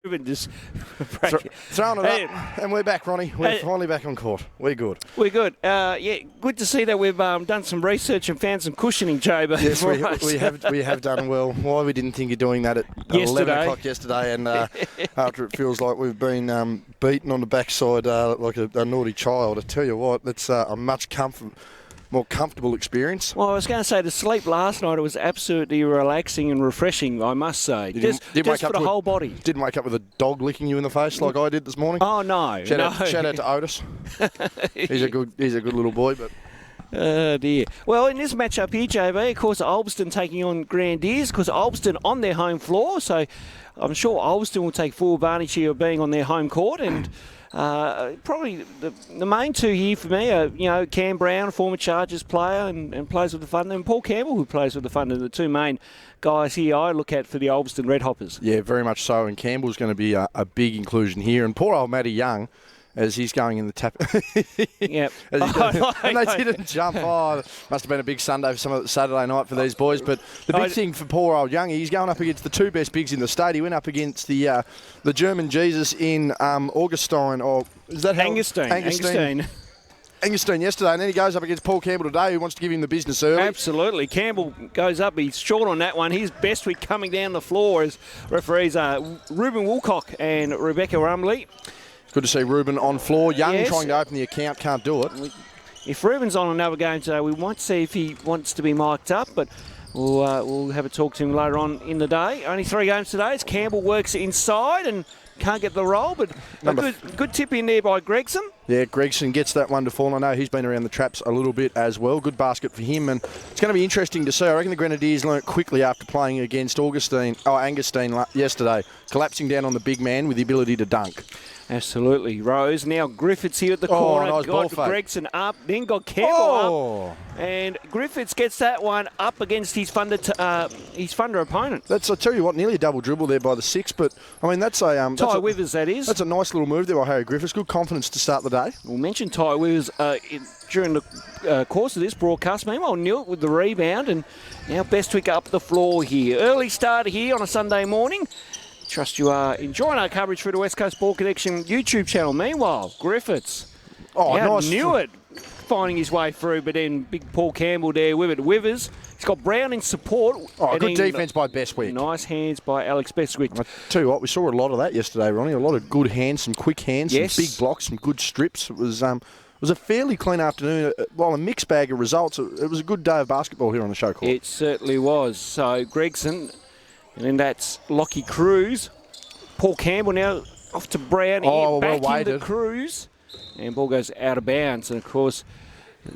And just throwing it up, and we're back, Ronnie. We're finally back on court. We're good. We're good. Good to see that we've done some research and found some cushioning, JB. Yes, we have done well. Why we didn't think of doing that at 11 o'clock yesterday, and after it feels like we've been beaten on the backside like a naughty child. I tell you what, that's a much more comfortable experience. Well, I was going to say, the sleep last night, it was absolutely relaxing and refreshing, I must say. Just for the whole body. Didn't wake up with a dog licking you in the face like I did this morning? Oh, no. Shout out to Otis. He's a good little boy, but... Oh, dear. Well, in this matchup here, JB, of course, Ulverstone taking on Grenadiers, because Ulverstone on their home floor, so I'm sure Ulverstone will take full advantage here of being on their home court, and... probably the main two here for me are, Cam Brown, a former Chargers player and plays with the Thunder, and Paul Campbell, who plays with the Thunder, the two main guys here I look at for the Ulverstone Red Hoppers. Yeah, very much so, and Campbell's going to be a big inclusion here, and poor old Matty Young, as he's going in the tap. Yep. And they didn't jump. Oh, must have been a big Saturday night for these boys. But the big thing for poor old Young, he's going up against the two best bigs in the state. He went up against the German Jesus in Ulverstone, or is that Angusteen yesterday, and then he goes up against Paul Campbell today, who wants to give him the business early. Absolutely. Campbell goes up. He's short on that one. His best week coming down the floor as referees are Ruben Woolcock and Rebecca Rumley. Good to see Ruben on floor. Young trying to open the account, can't do it. If Ruben's on another game today, we might see if he wants to be mic'd up, but we'll have a talk to him later on in the day. Only 3 games today as Campbell works inside and can't get the roll, but a good tip in there by Gregson. Yeah, Gregson gets that one to fall. I know he's been around the traps a little bit as well. Good basket for him, and it's going to be interesting to see. I reckon the Grenadiers learnt quickly after playing against Angusteen yesterday, collapsing down on the big man with the ability to dunk. Absolutely. Rose. Now Griffiths here at the corner. Nice got Gregson up, then got Campbell up. And Griffiths gets that one up against his Thunder opponent. I tell you what, nearly a double dribble there by the 6, but I mean that's a Ty Withers, that is. That's a nice little move there by Harry Griffiths. Good confidence to start the day. We'll mention Ty Withers during the course of this broadcast. Meanwhile, Newitt with the rebound, and now Bestwick up the floor here. Early start here on a Sunday morning. Trust you are enjoying our coverage through the West Coast Ball Connection YouTube channel. Meanwhile, Griffiths. Nice. Newitt finding his way through, but then big Paul Campbell there with it. Withers. He's got Brown in support. Good defence by Bestwick. Nice hands by Alex Bestwick. I tell you what, we saw a lot of that yesterday, Ronnie. A lot of good hands, some quick hands, some big blocks, some good strips. It was a fairly clean afternoon. While a mixed bag of results, it was a good day of basketball here on the show court. It certainly was. So Gregson, and then that's Lockie Cruz. Paul Campbell now off to Brown. Back into Cruz. And ball goes out of bounds. And, of course,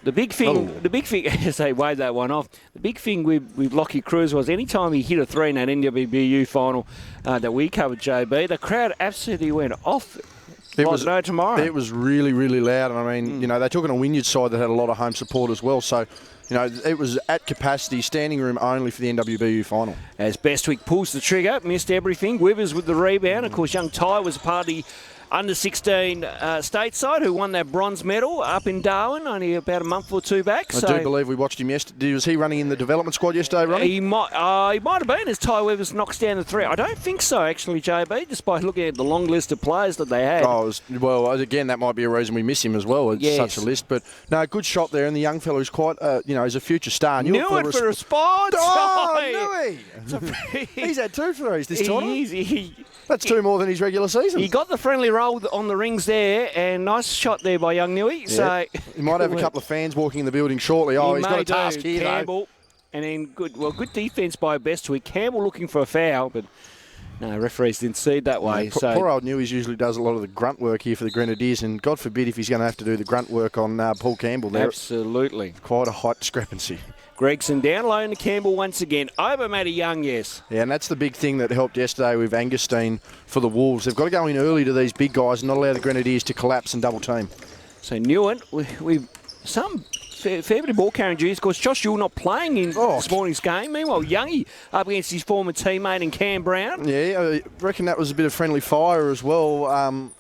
the big thing, as they wave that one off, the big thing with Lockie Cruz was any time he hit a 3 in that NWBU final that we covered, JB, the crowd absolutely went off. It was no tomorrow. It was really, really loud. And, I mean, they took on a Wynyard side that had a lot of home support as well. So, it was at capacity, standing room only for the NWBU final. As Bestwick pulls the trigger, missed everything. Withers with the rebound. Of course, young Ty was a part of the under-16 stateside who won that bronze medal up in Darwin only about a month or two back. I do believe we watched him yesterday. Was he running in the development squad yesterday, Ronnie? He might have been as Ty Withers knocks down the 3. I don't think so, actually, JB, despite looking at the long list of players that they had. Again, that might be a reason we miss him as well. It's such a list. But, no, good shot there. And the young fellow is quite, he's a future star. Knew it for a spot. He's had 2 threes this tournament. That's 2 more than his regular season. He got the friendly roll on the rings there, and nice shot there by young Newey. Yeah. So he might have a couple of fans walking in the building shortly. He's got a task here, Campbell, though. And then good defence by Bestwick. Campbell looking for a foul, but no, referees didn't see it that way. Poor old Newey usually does a lot of the grunt work here for the Grenadiers, and God forbid if he's going to have to do the grunt work on Paul Campbell there. Absolutely. Quite a height discrepancy. Gregson down low to Campbell once again. Over Matty Young, yes. Yeah, and that's the big thing that helped yesterday with Angusteen for the Wolves. They've got to go in early to these big guys and not allow the Grenadiers to collapse and double team. So Newitt, we've some fair bit of ball carrying duties. Of course, Josh Yule not playing in this morning's game. Meanwhile, Youngie up against his former teammate in Cam Brown. Yeah, I reckon that was a bit of friendly fire as well.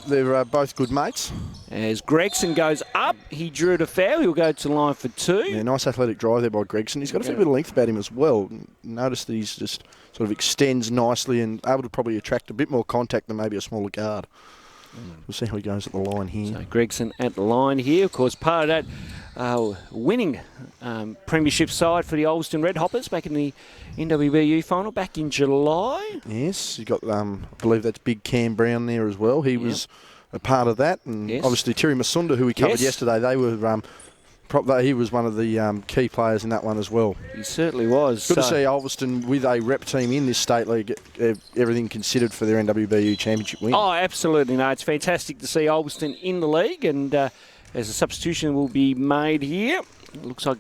they're both good mates. As Gregson goes up, he drew to foul. He'll go to the line for 2. Yeah, nice athletic drive there by Gregson. He's got a fair bit of length about him as well. Notice that he's just sort of extends nicely and able to probably attract a bit more contact than maybe a smaller guard. We'll see how he goes at the line here. So Gregson at the line here. Of course, part of that winning premiership side for the Ulverstone Red Hoppers back in the NWBU final back in July. Yes, you got, I believe that's Big Cam Brown there as well. He was a part of that. And obviously Terry Masunda, who we covered yesterday, they were... he was one of the key players in that one as well. He certainly was. Good to see Ulverstone with a rep team in this state league, everything considered for their NWBU championship win. Oh, absolutely. No, it's fantastic to see Ulverstone in the league, and as a substitution will be made here. It looks like...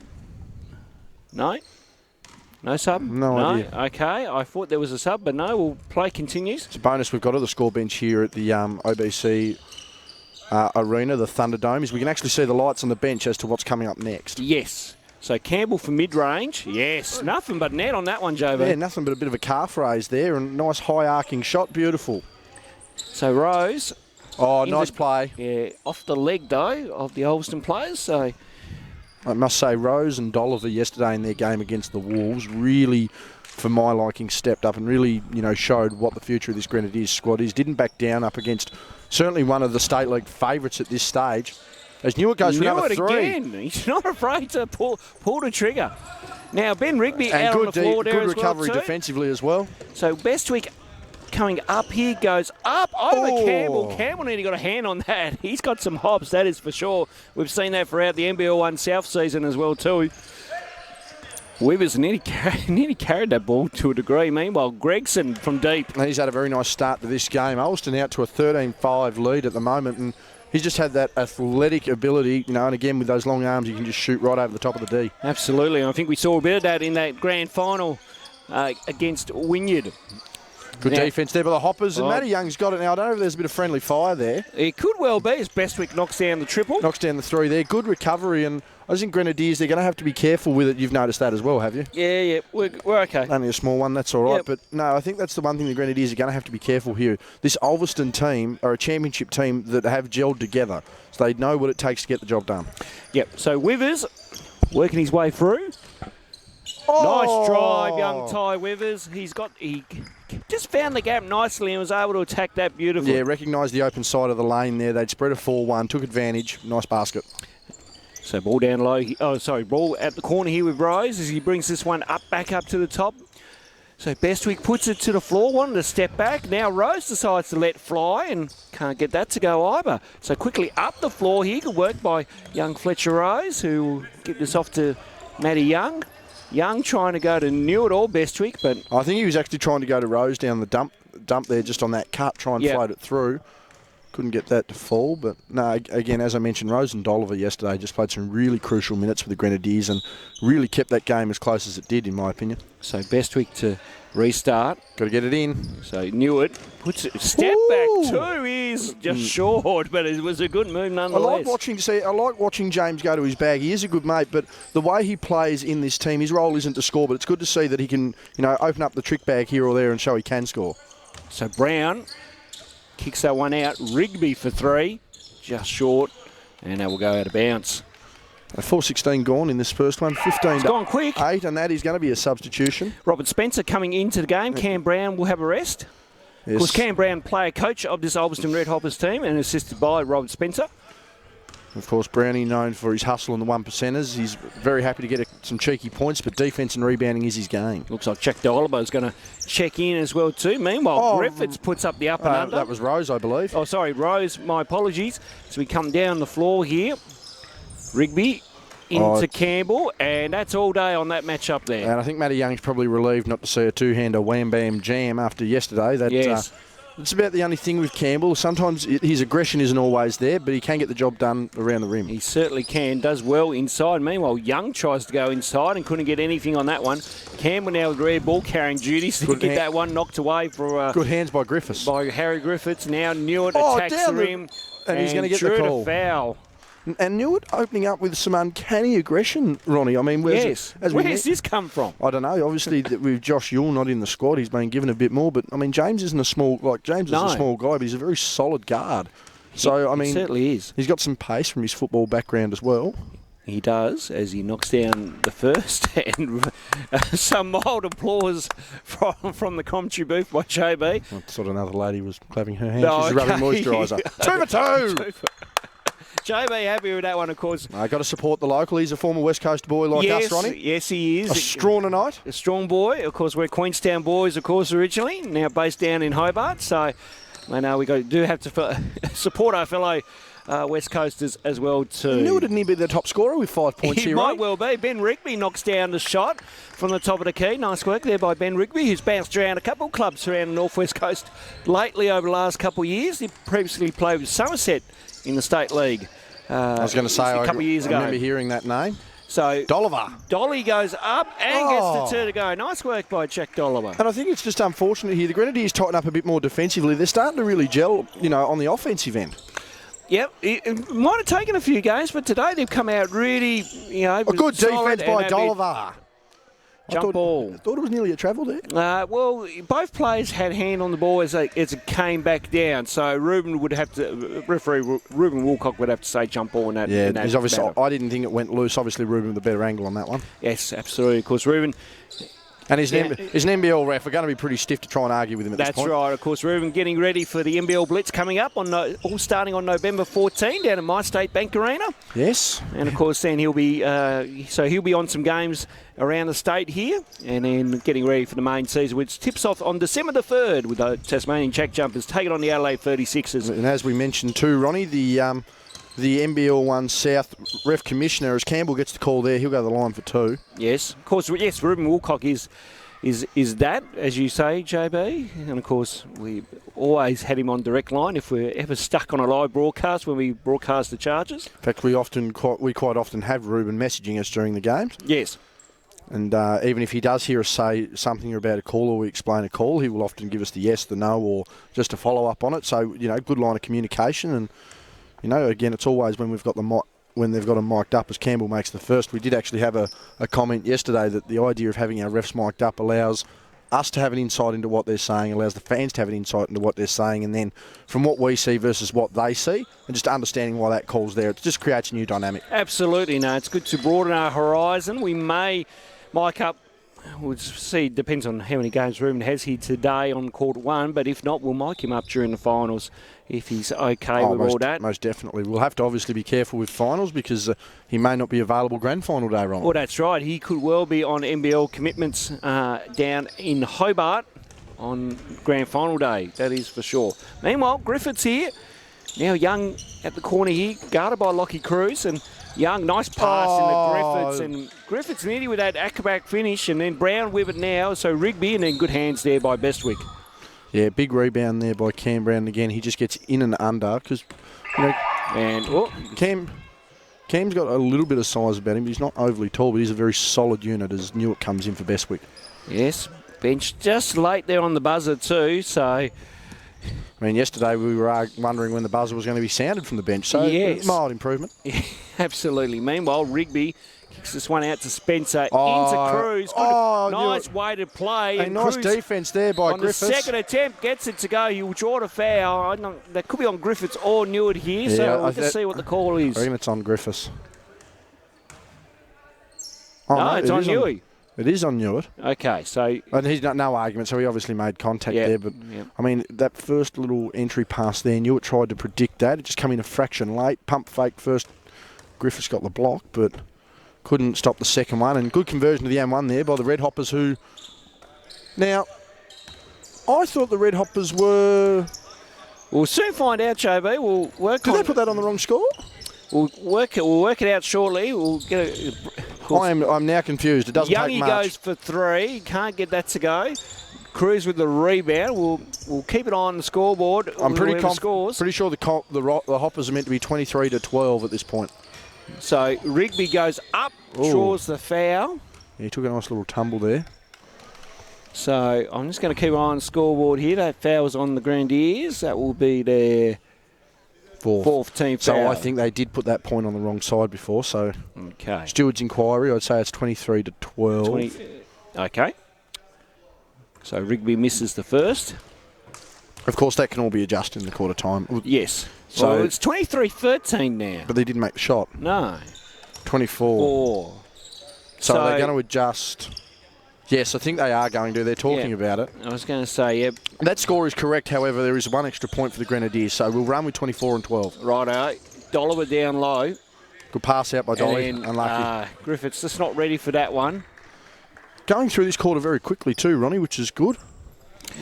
No sub? No idea. Okay, I thought there was a sub, but no, play continues. It's a bonus we've got at the score bench here at the OBC arena, the Thunderdome, is we can actually see the lights on the bench as to what's coming up next. Yes. So Campbell for mid-range. Yes. Nothing but net on that one, JB. Yeah, nothing but a bit of a calf raise there and nice high arcing shot. Beautiful. So Rose. Oh, nice play. Yeah, off the leg, though, of the Ulverstone players. So I must say, Rose and Dolliver yesterday in their game against the Wolves really, for my liking, stepped up and really, showed what the future of this Grenadiers squad is. Didn't back down up against certainly one of the State League favourites at this stage. As Newitt goes for number 3. Again. He's not afraid to pull the trigger. Now, Ben Rigby and out on the floor there as well, good recovery defensively as well. So Bestwick coming up here, goes up over Campbell. Campbell nearly got a hand on that. He's got some hops, that is for sure. We've seen that throughout the NBL1 South season as well too. Weavers nearly carried that ball to a degree. Meanwhile, Gregson from deep. He's had a very nice start to this game. Ulverstone out to a 13-5 lead at the moment, and he's just had that athletic ability, and again with those long arms, you can just shoot right over the top of the D. Absolutely. I think we saw a bit of that in that grand final against Wynyard. Good defence there by the Hoppers, and Matty Young's got it now. I don't know if there's a bit of friendly fire there. It could well be as Bestwick knocks down the triple. Knocks down the 3 there. Good recovery, and I think Grenadiers, they're going to have to be careful with it. You've noticed that as well, have you? Yeah, we're okay. Only a small one, that's all right. But no, I think that's the one thing the Grenadiers are going to have to be careful here. This Ulverstone team are a championship team that have gelled together, so they know what it takes to get the job done. Yep, so Withers working his way through. Nice drive, young Ty Withers. He just found the gap nicely and was able to attack that beautifully. Yeah, recognised the open side of the lane there. They'd spread a 4-1, took advantage. Nice basket. So ball down low. Ball at the corner here with Rose as he brings this one back up to the top. So Bestwick puts it to the floor, wanted to step back. Now Rose decides to let fly and can't get that to go either. So quickly up the floor here. Good work by young Fletcher Rose, who will get this off to Matty Young. Young trying to go to Newitt or Bestwick, but I think he was actually trying to go to Rose down the dump there, just on that cut, try and float it through. Couldn't get that to fall, but no, again, as I mentioned, Rose and Dolliver yesterday just played some really crucial minutes for the Grenadiers and really kept that game as close as it did, in my opinion. So Bestwick to restart. Got to get it in. So Newitt puts it, step back too, is just short, but it was a good move nonetheless. I like watching James go to his bag. He is a good mate, but the way he plays in this team, his role isn't to score, but it's good to see that he can, open up the trick bag here or there and show he can score. So Brown kicks that one out. Rigby for 3, just short, and that will go out of bounds. 4:16 gone in this first one. 15 it's gone quick. 8, and that is going to be a substitution. Robert Spencer coming into the game. Cam Brown will have a rest. Yes. Of course, Cam Brown, player coach of this Ulverstone Red Hoppers team, and assisted by Robert Spencer. Of course, Brownie known for his hustle and the 1%ers. He's very happy to get some cheeky points, but defence and rebounding is his game. Looks like Jack Dolliver is going to check in as well too. Meanwhile, Griffiths puts up the up and under. That was Rose, I believe. Oh, sorry, Rose. My apologies. So we come down the floor here. Rigby into Campbell, and that's all day on that match up there. And I think Matty Young's probably relieved not to see a two-hander wham-bam jam after yesterday. Yes. It's about the only thing with Campbell. Sometimes his aggression isn't always there, but he can get the job done around the rim. He certainly can. Does well inside. Meanwhile, Young tries to go inside and couldn't get anything on that one. Campbell now with rare ball carrying duties to get that one knocked away for... good hands by Griffiths. By Harry Griffiths. Now Newitt attacks the rim and he's going to get the call. Foul. And Newitt opening up with some uncanny aggression, Ronnie. I mean, where's this come from? I don't know. Obviously, with Josh Yule not in the squad, he's been given a bit more. But I mean, James isn't a small James is a small guy, but he's a very solid guard. So, I mean, he certainly is. He's got some pace from his football background as well. He does, as he knocks down the first, and some mild applause from the commentary booth by JB. I thought another lady was clapping her hands. She's rubbing moisturiser. 2 for 2! JB happy with that one, of course. Got to support the local. He's a former West Coast boy like us, Ronnie. Yes, he is. A Strawner A strong boy. Of course, we're Queenstown boys, of course, originally. Now based down in Hobart. So, I know do have to support our fellow West Coasters as well too. Didn't he be the top scorer with 5 points here, He might well be. Ben Rigby knocks down the shot from the top of the key. Nice work there by Ben Rigby, who's bounced around a couple of clubs around the North West Coast lately over the last couple of years. He previously played with Somerset in the State League. I was going to say, a couple of years ago. I remember hearing that name. So Dolliver. Dolly goes up and gets the 2 to go. Nice work by Jack Dolliver. And I think it's just unfortunate here. The Grenadiers tighten up a bit more defensively. They're starting to really gel, on the offensive end. Yep, it might have taken a few games, but today they've come out really, a good defence by Dolliver. Jump ball. I thought it was nearly a travel there. Well, both players had hand on the ball as it came back down. So referee Ruben Woolcock would have to say jump ball in that. Yeah, because obviously I didn't think it went loose. Obviously, Ruben with a better angle on that one. Yes, absolutely. Of course, Ruben. And he's an NBL ref. We're going to be pretty stiff to try and argue with him at this point. That's right. Of course, Ruben getting ready for the NBL Blitz coming up all starting on November 14 down at My State Bank Arena. Yes. And of course, then he'll be on some games around the state here, and then getting ready for the main season, which tips off on December the 3rd with the Tasmanian Jack Jumpers taking on the Adelaide 36ers. And as we mentioned too, Ronnie, the NBL 1 South ref commissioner, as Campbell gets the call there, he'll go to the line for 2. Yes, of course. Yes, Ruben Woolcock is that, as you say, JB, and of course we always had him on direct line if we're ever stuck on a live broadcast when we broadcast the Chargers. In fact, we quite often have Ruben messaging us during the games. Yes. And even if he does hear us say something about a call or we explain a call, he will often give us the yes, the no, or just a follow up on it. So good line of communication. And again, it's always when we've got when they've got them mic'd up, as Campbell makes the first. We did actually have a comment yesterday that the idea of having our refs mic'd up allows us to have an insight into what they're saying, allows the fans to have an insight into what they're saying, and then from what we see versus what they see, and just understanding why that call's there, it just creates a new dynamic. Absolutely, no, it's good to broaden our horizon. We may mic up, we'll see, depends on how many games Ruben has here today on quarter 1, but if not, we'll mic him up during the finals if he's okay with all that. Most definitely. We'll have to obviously be careful with finals because he may not be available grand final day, Ron. Well, that's right. He could well be on NBL commitments down in Hobart on grand final day. That is for sure. Meanwhile, Griffiths here. Now Young at the corner here, guarded by Lockie Cruz, and Young, nice pass in the Griffiths, and Griffiths nearly with that acrobatic finish, and then Brown with it now, so Rigby, and then good hands there by Bestwick. Yeah, big rebound there by Cam Brown again. He just gets in and under because, Cam's got a little bit of size about him. He's not overly tall, but he's a very solid unit as Newitt comes in for Bestwick. Yes, bench just late there on the buzzer too, so... I mean, yesterday we were wondering when the buzzer was going to be sounded from the bench, so yes. Mild improvement. Yeah, absolutely. Meanwhile, Rigby kicks this one out to Spencer, into Cruz. Nice way to play. A nice defence there by Griffiths. On the second attempt, gets it to go. He'll draw the foul. That could be on Griffiths or Newitt here, so we'll just see what the call is. I reckon it's on Griffiths. No, it's on Newitt. It is on Newitt. Okay, so... And he's no argument, so he obviously made contact there. But, I mean, that first little entry pass there, Newitt tried to predict that. It just came in a fraction late. Pump fake first. Griffiths got the block, but couldn't stop the second one. And good conversion to the M1 there by the Red Hoppers, who... Now, I thought the Red Hoppers were... We'll soon find out, JB. We'll work Did they put that on the wrong score? We'll work it out shortly. We'll get I'm now confused. It doesn't take much. Youngie goes for 3. Can't get that to go. Cruz with the rebound. We'll keep an eye on the scoreboard. I'm pretty sure the Hoppers are meant to be 23-12 at this point. So Rigby goes up, draws the foul. Yeah, he took a nice little tumble there. So I'm just going to keep an eye on the scoreboard here. That foul's on the Grenadiers. That will be their fourth team foul. So I think they did put that point on the wrong side before. So okay. Steward's inquiry, I'd say it's 23-12. Okay. So Rigby misses the first. Of course, that can all be adjusted in the quarter time. Yes. So well, it's 23-13 now. But they didn't make the shot. No. 24. So they're going to adjust. Yes, I think they are going to. They're talking about it. I was going to say, yep. That score is correct. However, there is one extra point for the Grenadiers. So we'll run with 24 and 12. Righto. Dollar down low. Good pass out by Dolly. Unlucky. Griffiths just not ready for that one. Going through this quarter very quickly too, Ronnie, which is good.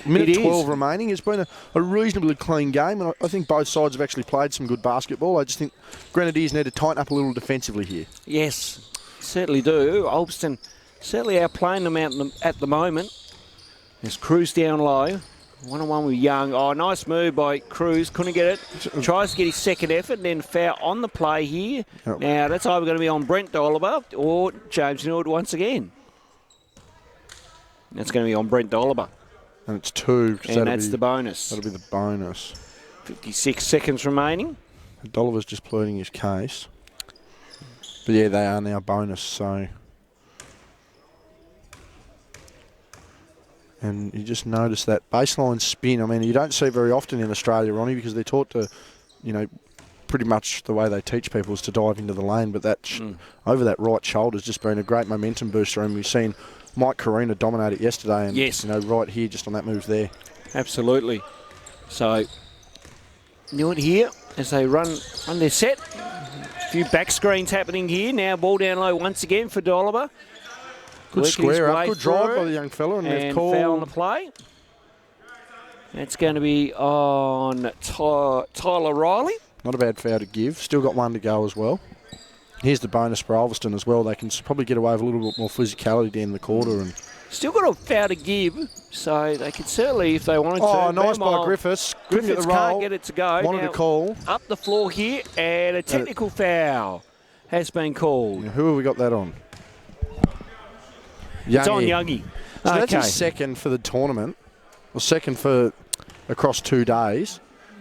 Minute 12 remaining. It's been a reasonably clean game, and I think both sides have actually played some good basketball. I just think Grenadiers need to tighten up a little defensively here. Yes, certainly do. Ulverstone certainly outplaying them at the moment. There's Cruz down low. 1-on-1 with Young. Oh, nice move by Cruz. Couldn't get it. Tries to get his second effort, and then foul on the play here. Yep. Now, that's either going to be on Brent Dolliver or James Nord once again. That's going to be on Brent Dolliver. And it's 2. And that's the bonus. That'll be the bonus. 56 seconds remaining. Dolliver's just pleading his case. But yeah, they are now bonus, so. And you just notice that baseline spin. I mean, you don't see it very often in Australia, Ronnie, because they're taught to, pretty much the way they teach people is to dive into the lane. But that over that right shoulder has just been a great momentum booster, and we've seen Mike Carina dominate it yesterday, and yes. Right here, just on that move there. Absolutely. So, Newt here as they run their set. A few back screens happening here. Now ball down low once again for Dolliver. Good square up, good drive by the young fella, and they've called foul on the play. That's going to be on Tyler Riley. Not a bad foul to give. Still got one to go as well. Here's the bonus for Ulverstone as well. They can probably get away with a little bit more physicality down the quarter. And still got a foul to give, so they could certainly, if they wanted to. Oh, nice by Griffiths. Griffiths can't get it to go. Wanted to call. Up the floor here, and a technical foul has been called. Who have we got that on? Youngie. It's on Youngie. So that's his second for the tournament, or second for across 2 days.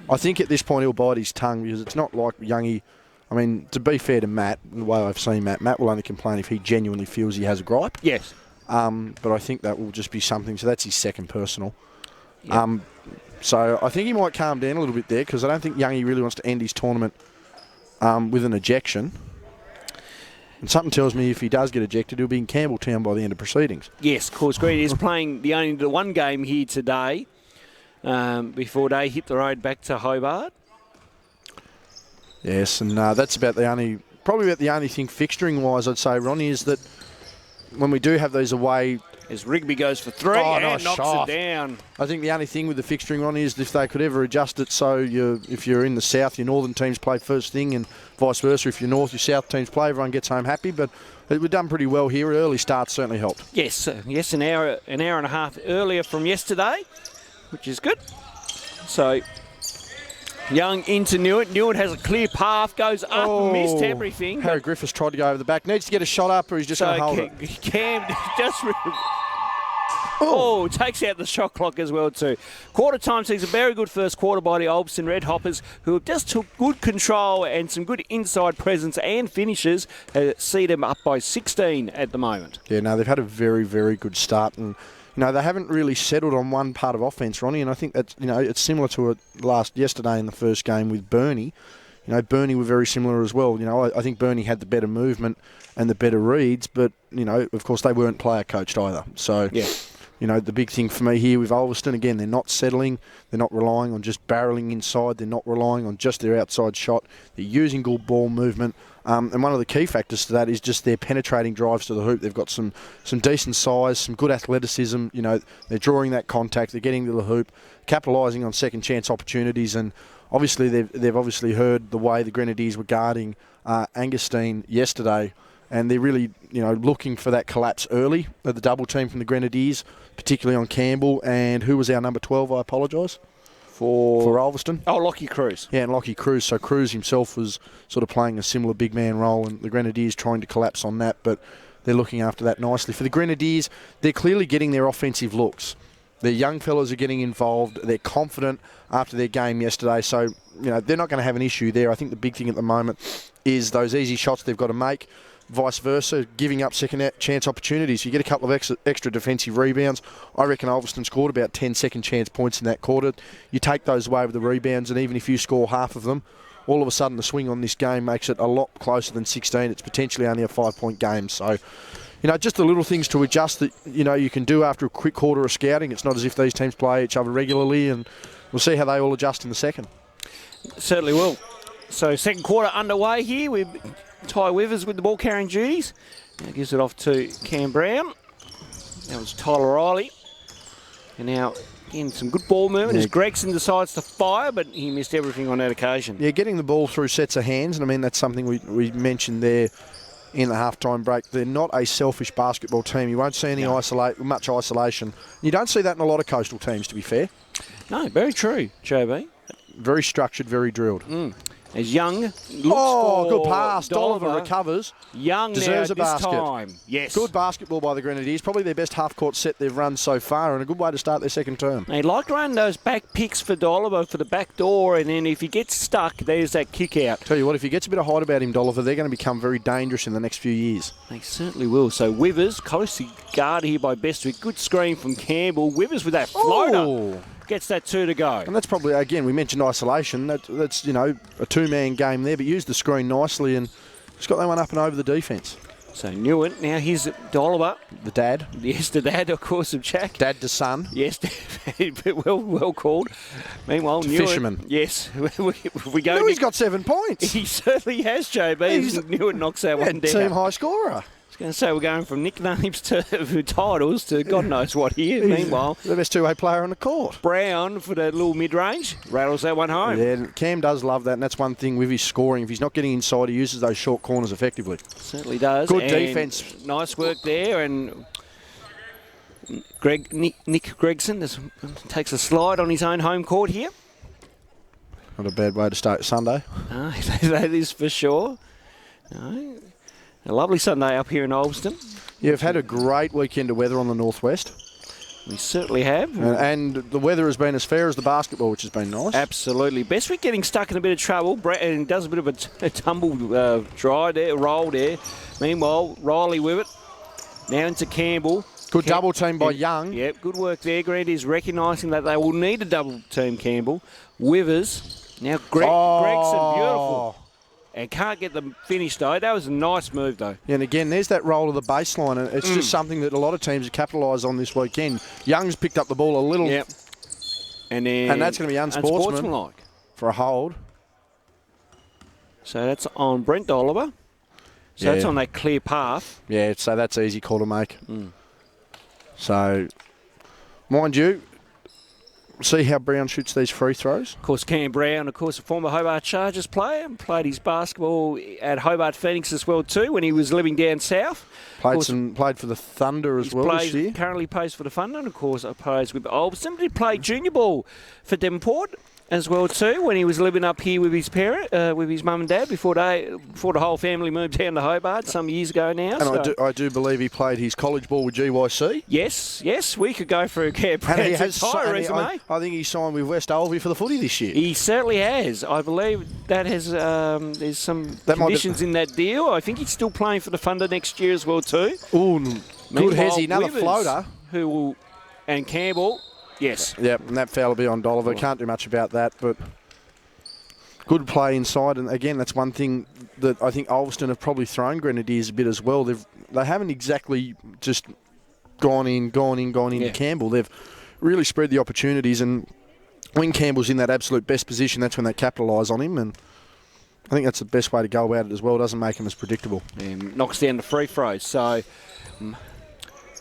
I think at this point he'll bite his tongue because it's not like Youngie. I mean, to be fair to Matt, the way I've seen Matt will only complain if he genuinely feels he has a gripe. Yes. But I think that will just be something. So that's his second personal. Yep. So I think he might calm down a little bit there because I don't think Youngie really wants to end his tournament with an ejection. And something tells me if he does get ejected, he'll be in Campbelltown by the end of proceedings. Yes, of course. Green is playing the one game here today before they hit the road back to Hobart. Yes, and that's probably about the only thing fixturing-wise, I'd say, Ronnie, is that when we do have these away... As Rigby goes for 3 and knocks it down. I think the only thing with the fixturing, Ronnie, is if they could ever adjust it so if you're in the south, your northern teams play first thing and vice versa. If you're north, your south teams play, everyone gets home happy. But we've done pretty well here. Early start certainly helped. Yes, an hour and a half earlier from yesterday, which is good. So... Young into Newitt. Newitt has a clear path, goes up, missed everything. Harry Griffiths tried to go over the back. Needs to get a shot up or he's just going to hold it. Cam just... takes out the shot clock as well too. Quarter time sees a very good first quarter by the Ulverstone Red Hoppers, who have just took good control and some good inside presence and finishes. See them up by 16 at the moment. Yeah, no, they've had a very, very good start, and they haven't really settled on one part of offence, Ronnie, and I think that's, it's similar to yesterday in the first game with Burnie. Burnie were very similar as well. I think Burnie had the better movement and the better reads, but, of course they weren't player coached either. So, yeah. The big thing for me here with Ulverstone, again, they're not settling. They're not relying on just barrelling inside. They're not relying on just their outside shot. They're using good ball movement. And one of the key factors to that is just their penetrating drives to the hoop. They've got some decent size, some good athleticism. They're drawing that contact. They're getting to the hoop, capitalising on second chance opportunities. And obviously they've obviously heard the way the Grenadiers were guarding Angusteen yesterday. And they're really, looking for that collapse early at the double team from the Grenadiers, particularly on Campbell. And who was our number 12? I apologise. For Ulverstone. Oh, Lockie Cruz. Yeah, and Lockie Cruz. So Cruz himself was sort of playing a similar big man role, and the Grenadiers trying to collapse on that, but they're looking after that nicely. For the Grenadiers, they're clearly getting their offensive looks. Their young fellas are getting involved. They're confident after their game yesterday, so they're not going to have an issue there. I think the big thing at the moment is those easy shots they've got to make. vice versa, giving up second chance opportunities. You get a couple of extra defensive rebounds. I reckon Ulverstone scored about 10 second chance points in that quarter. You take those away with the rebounds, and even if you score half of them, all of a sudden the swing on this game makes it a lot closer than 16. It's potentially only a 5-point game. So, just the little things to adjust that, you can do after a quick quarter of scouting. It's not as if these teams play each other regularly, and we'll see how they all adjust in the second. Certainly will. So second quarter underway here with Ty Withers with the ball carrying duties. Now gives it off to Cam Brown. That was Tyler Riley. And now, again, some good ball movement as Gregson decides to fire, but he missed everything on that occasion. Yeah, getting the ball through sets of hands, and I mean, that's something we mentioned there in the halftime break. They're not a selfish basketball team. You won't see any much isolation. You don't see that in a lot of coastal teams, to be fair. No, very true, JB. Very structured, very drilled. As Young looks good pass. Dolliver recovers. Young deserves now a basket. This time. Yes. Good basketball by the Grenadiers. Probably their best half-court set they've run so far, and a good way to start their second term. They like running those back picks for Dolliver for the back door, and then if he gets stuck, there's that kick out. Tell you what, if he gets a bit of height about him, Dolliver, they're going to become very dangerous in the next few years. They certainly will. So Withers, closely guarded here by Bestwick. Good screen from Campbell. Withers with that floater. Ooh. Gets that 2 to go. And that's probably, again, we mentioned isolation. That's a two-man game there, but used the screen nicely and just got that one up and over the defence. So Newitt, now here's Dolliver. The dad. Yes, the dad, of course, of Jack. Dad to son. Yes, well called. Meanwhile, Newitt. Fisherman. Yes. we go. He's got 7 points. He certainly has, JB. Newitt knocks that one down. Team high scorer. I was going to say we're going from nicknames to titles to God knows what here. Meanwhile, the best two-way player on the court. Brown for that little mid-range rattles that one home. Yeah, Cam does love that, and that's one thing with his scoring. If he's not getting inside, he uses those short corners effectively. Certainly does. Good defence. Nice work there, and Nick Gregson takes a slide on his own home court here. Not a bad way to start Sunday. That is for sure. No. A lovely Sunday up here in Ulverstone. Yeah, we've had a great weekend of weather on the northwest. We certainly have. And the weather has been as fair as the basketball, which has been nice. Absolutely. Bestwick getting stuck in a bit of trouble and does a bit of a tumble roll there. Meanwhile, Riley with it. Now into Campbell. Good double team by Young. Yep, good work there. Grenadiers recognising that they will need a double team Campbell. Withers. Now Gregson, beautiful. And can't get them finished, though. That was a nice move, though. Yeah, and again, there's that roll of the baseline, and it's just something that a lot of teams have capitalised on this weekend. Young's picked up the ball a little. Yep. And that's going to be unsportsmanlike for a hold. So that's on Brent Dolliver. So that's on that clear path. Yeah, so that's an easy call to make. So, mind you, see how Brown shoots these free throws. Of course, Cam Brown, a former Hobart Chargers player, played his basketball at Hobart Phoenix as well too when he was living down south. Played for the Thunder as well this year. Currently plays for the Thunder, and of course plays with Ulverstone. He played junior ball for Devonport as well too when he was living up here with his with his mum and dad before the whole family moved down to Hobart some years ago now. And I do believe he played his college ball with GYC. Yes, we could go for a Cam Brown's entire resume. I think he signed with West Alvey for the footy this year. He certainly has. I believe that has there's some conditions in that deal. I think he's still playing for the Thunder next year as well too. Ooh, good Hezzy, another Withers, floater. And Campbell. Yes. Yep, and that foul will be on Dolliver. Can't do much about that, but good play inside. And again, that's one thing that I think Ulverstone have probably thrown Grenadiers a bit as well. They haven't exactly just gone in to Campbell. They've really spread the opportunities, and when Campbell's in that absolute best position, that's when they capitalise on him. And I think that's the best way to go about it as well. It doesn't make him as predictable. And knocks down the free throws. So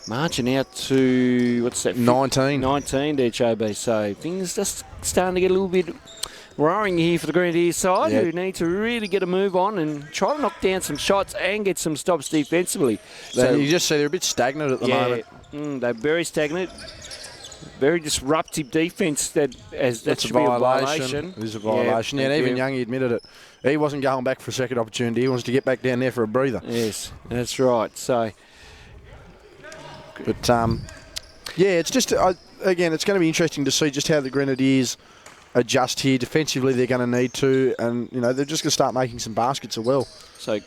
marching out to, what's that? 19. 19 there, JB. So things just starting to get a little bit worrying here for the Grenadiers side, who need to really get a move on and try to knock down some shots and get some stops defensively. So you just see they're a bit stagnant at the moment. They're very stagnant. Very disruptive defence. That should be a violation. It is a violation. Yeah, and even Young admitted it. He wasn't going back for a second opportunity. He wants to get back down there for a breather. Yes, that's right. So, but it's just again, it's going to be interesting to see just how the Grenadiers adjust here. Defensively, they're going to need to, and they're just going to start making some baskets as well. So,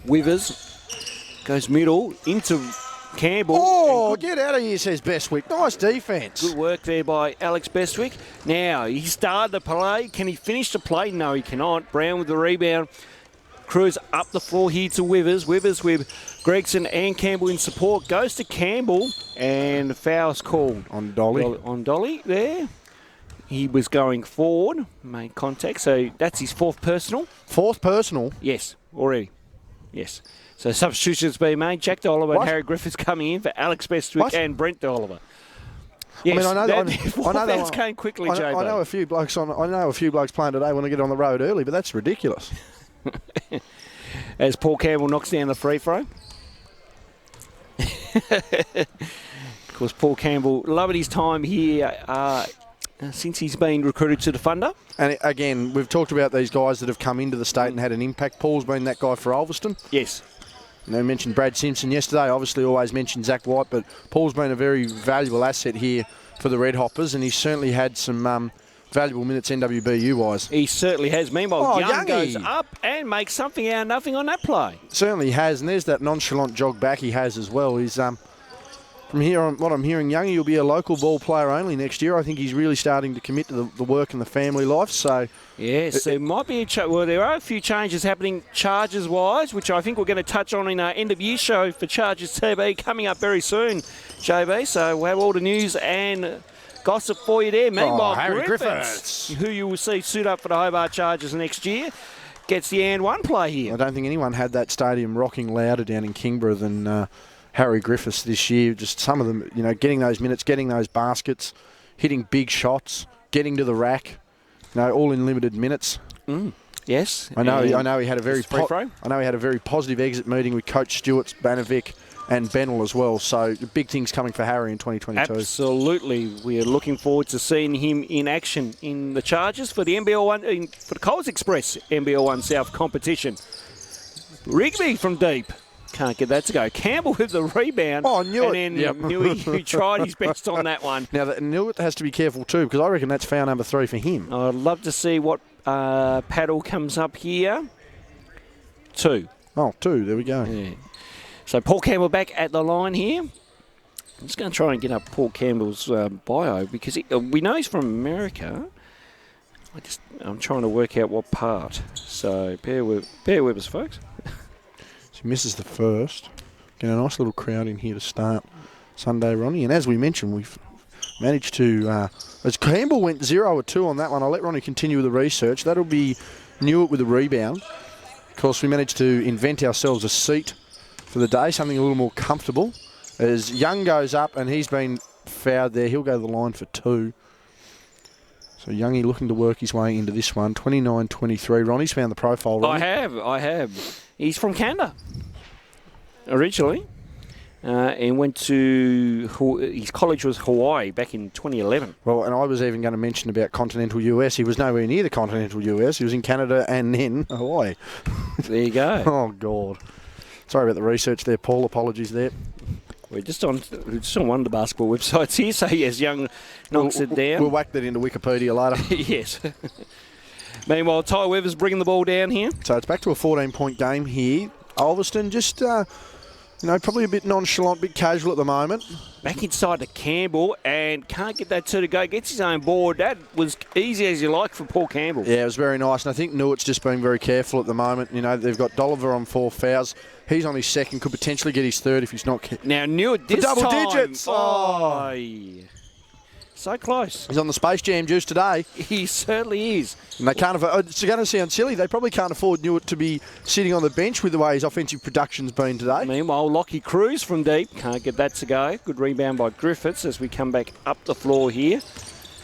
Withers Goes middle into Campbell. Oh, get out of here, says Bestwick. Nice defence. Good work there by Alex Bestwick. Now, he started the play. Can he finish the play? No, he cannot. Brown with the rebound. Cruz up the floor here to Withers. Withers with Gregson and Campbell in support. Goes to Campbell, and the foul's called. On Dolly. On Dolly there. He was going forward, made contact, so that's his fourth personal. Fourth personal? Yes, already. Yes. So substitutions being made. Jack D'Oliver and Harry Griffiths coming in for Alex Bestwick and Brent D'Oliver. Yes, I mean, I know that came quickly, JB. I know a few blokes playing today want to get on the road early, but that's ridiculous. As Paul Campbell knocks down the free throw. Of course, Paul Campbell loving his time here since he's been recruited to the Thunder. And again, we've talked about these guys that have come into the state and had an impact. Paul's been that guy for Ulverstone. Yes. You know, mentioned Brad Simpson yesterday. Obviously, always mentioned Zach White, but Paul's been a very valuable asset here for the Red Hoppers, and he's certainly had some valuable minutes NWBU-wise. He certainly has. Meanwhile, Young goes up and makes something out of nothing on that play. Certainly has, and there's that nonchalant jog back he has as well. He's from here on what I'm hearing, Youngie will be a local ball player only next year. I think he's really starting to commit to the work and the family life. So yes, there might be there are a few changes happening Chargers-wise, which I think we're going to touch on in our end-of-year show for Chargers TV coming up very soon, JB. So we'll have all the news and gossip for you there. Meanwhile, Harry Griffiths, who you will see suit up for the Hobart Chargers next year, gets the and one play here. I don't think anyone had that stadium rocking louder down in Kingborough than Harry Griffiths this year. Just some of them, getting those minutes, getting those baskets, hitting big shots, getting to the rack, all in limited minutes. Yes. I know he had a very positive exit meeting with Coach Stewart, Banovic, and Bennell as well. So big things coming for Harry in 2022. Absolutely. We are looking forward to seeing him in action in the Chargers for the for the Coles Express NBL1 South competition. Rigby from deep. Can't get that to go. Campbell with the rebound. Oh, Newitt. And then Newitt, who tried his best on that one. Now, Newitt has to be careful too, because I reckon that's foul number 3 for him. I'd love to see what paddle comes up here. 2. Oh, 2. There we go. Yeah. So Paul Campbell back at the line here. I'm just going to try and get up Paul Campbell's bio, because we know he's from America. I'm trying to work out what part. So bear with us, folks. So he misses the first. Get a nice little crowd in here to start Sunday, Ronnie. And as we mentioned, we've managed to... as Campbell went 0 of 2 on that one, I'll let Ronnie continue with the research. That'll be Newitt with the rebound. Of course, we managed to invent ourselves a seat for the day, something a little more comfortable. As Young goes up, and he's been fouled there. He'll go to the line for 2. So Youngie looking to work his way into this one. 29-23. Ronnie's found the profile, Ronnie. I have. He's from Canada originally, and went to his college was Hawaii back in 2011. Well, and I was even going to mention about continental US. He was nowhere near the continental US. He was in Canada and then Hawaii. There you go. Oh, God. Sorry about the research there, Paul. Apologies there. We're just on one of the basketball websites here, so yes, Young knocks it down. We'll whack that into Wikipedia later. Yes. Meanwhile, Ty Weaver's bringing the ball down here. So it's back to a 14-point game here. Ulverstone just, probably a bit nonchalant, a bit casual at the moment. Back inside to Campbell and can't get that 2 to go. Gets his own board. That was easy as you like for Paul Campbell. Yeah, it was very nice. And I think Newitt's just being very careful at the moment. They've got D'Oliver on 4 fouls. He's on his 2nd. Could potentially get his 3rd if he's not... Now, Newitt this double time. Digits. Oh. So close. He's on the Space Jam juice today. He certainly is. And they can't afford... It's going to sound silly. They probably can't afford Newitt to be sitting on the bench with the way his offensive production's been today. Meanwhile, Lockie Cruz from deep. Can't get that to go. Good rebound by Griffiths as we come back up the floor here.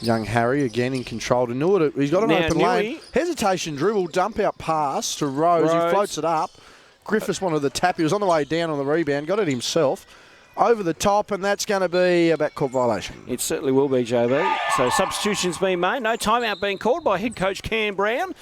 Young Harry again in control to Newitt. He's got an open lane. Hesitation dribble, dump out pass to Rose. He floats it up. Griffiths wanted the tap. He was on the way down on the rebound. Got it himself. Over the top, and that's going to be a backcourt violation. It certainly will be, JB. So substitutions being made. No timeout being called by head coach Cam Brown.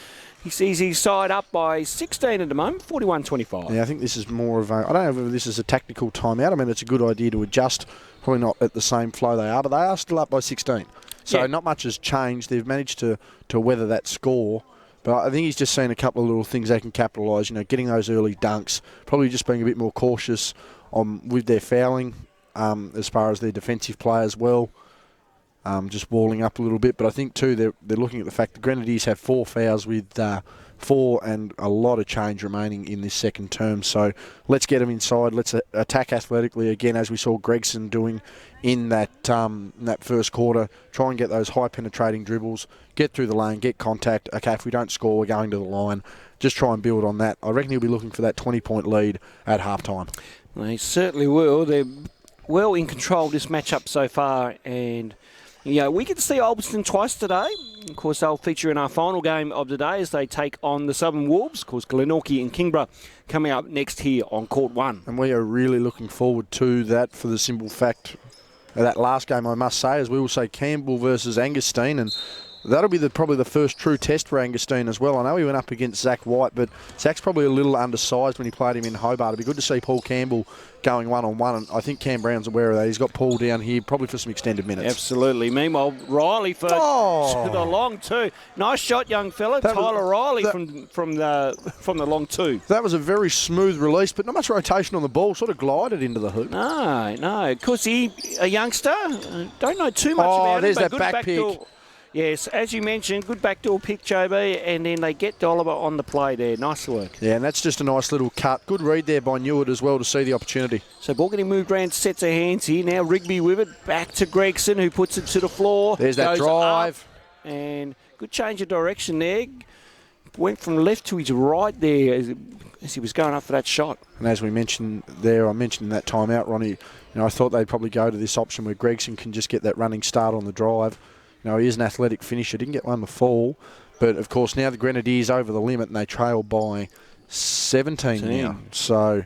He sees his side up by 16 at the moment, 41-25. Yeah, I think this is more of a... I don't know whether this is a tactical timeout. I mean, it's a good idea to adjust. Probably not at the same flow they are, but they are still up by 16. So not much has changed. They've managed to weather that score. But I think he's just seen a couple of little things they can capitalise. Getting those early dunks, probably just being a bit more cautious with their fouling as far as their defensive play as well. Just walling up a little bit. But I think, too, they're looking at the fact the Grenadiers have 4 fouls with 4 and a lot of change remaining in this second term. So let's get them inside. Let's attack athletically again, as we saw Gregson doing in that first quarter. Try and get those high penetrating dribbles, get through the lane, get contact. Okay, if we don't score, we're going to the line. Just try and build on that. I reckon he'll be looking for that 20-point lead at halftime. They certainly will. They're well in control of this matchup so far, and we get to see Ulverstone twice today. Of course, they'll feature in our final game of the day as they take on the Southern Wolves. Of course, Glenorchy and Kingborough coming up next here on Court 1. And we are really looking forward to that for the simple fact of that last game, I must say, as we will say Campbell versus Angustine, and that'll be probably the first true test for Angustine as well. I know he went up against Zach White, but Zach's probably a little undersized when he played him in Hobart. It'd be good to see Paul Campbell going one-on-one, and I think Cam Brown's aware of that. He's got Paul down here probably for some extended minutes. Absolutely. Meanwhile, Riley for the long two. Nice shot, young fella. Tyler Riley from the long two. That was a very smooth release, but not much rotation on the ball. Sort of glided into the hoop. No. Of course, a youngster. Don't know too much about him. There's that back pick. Yes, as you mentioned, good backdoor pick, JB, and then they get Dolliver on the play there. Nice work. Yeah, and that's just a nice little cut. Good read there by Newett as well to see the opportunity. So ball getting moved around, sets her hands here. Now Rigby with it, back to Gregson, who puts it to the floor. There's that drive. And good change of direction there. Went from left to his right there as he was going up for that shot. And as we mentioned there, I mentioned in that timeout, Ronnie, I thought they'd probably go to this option where Gregson can just get that running start on the drive. He is an athletic finisher. Didn't get one to fall. But, of course, now the Grenadiers over the limit and they trail by 17 now. So,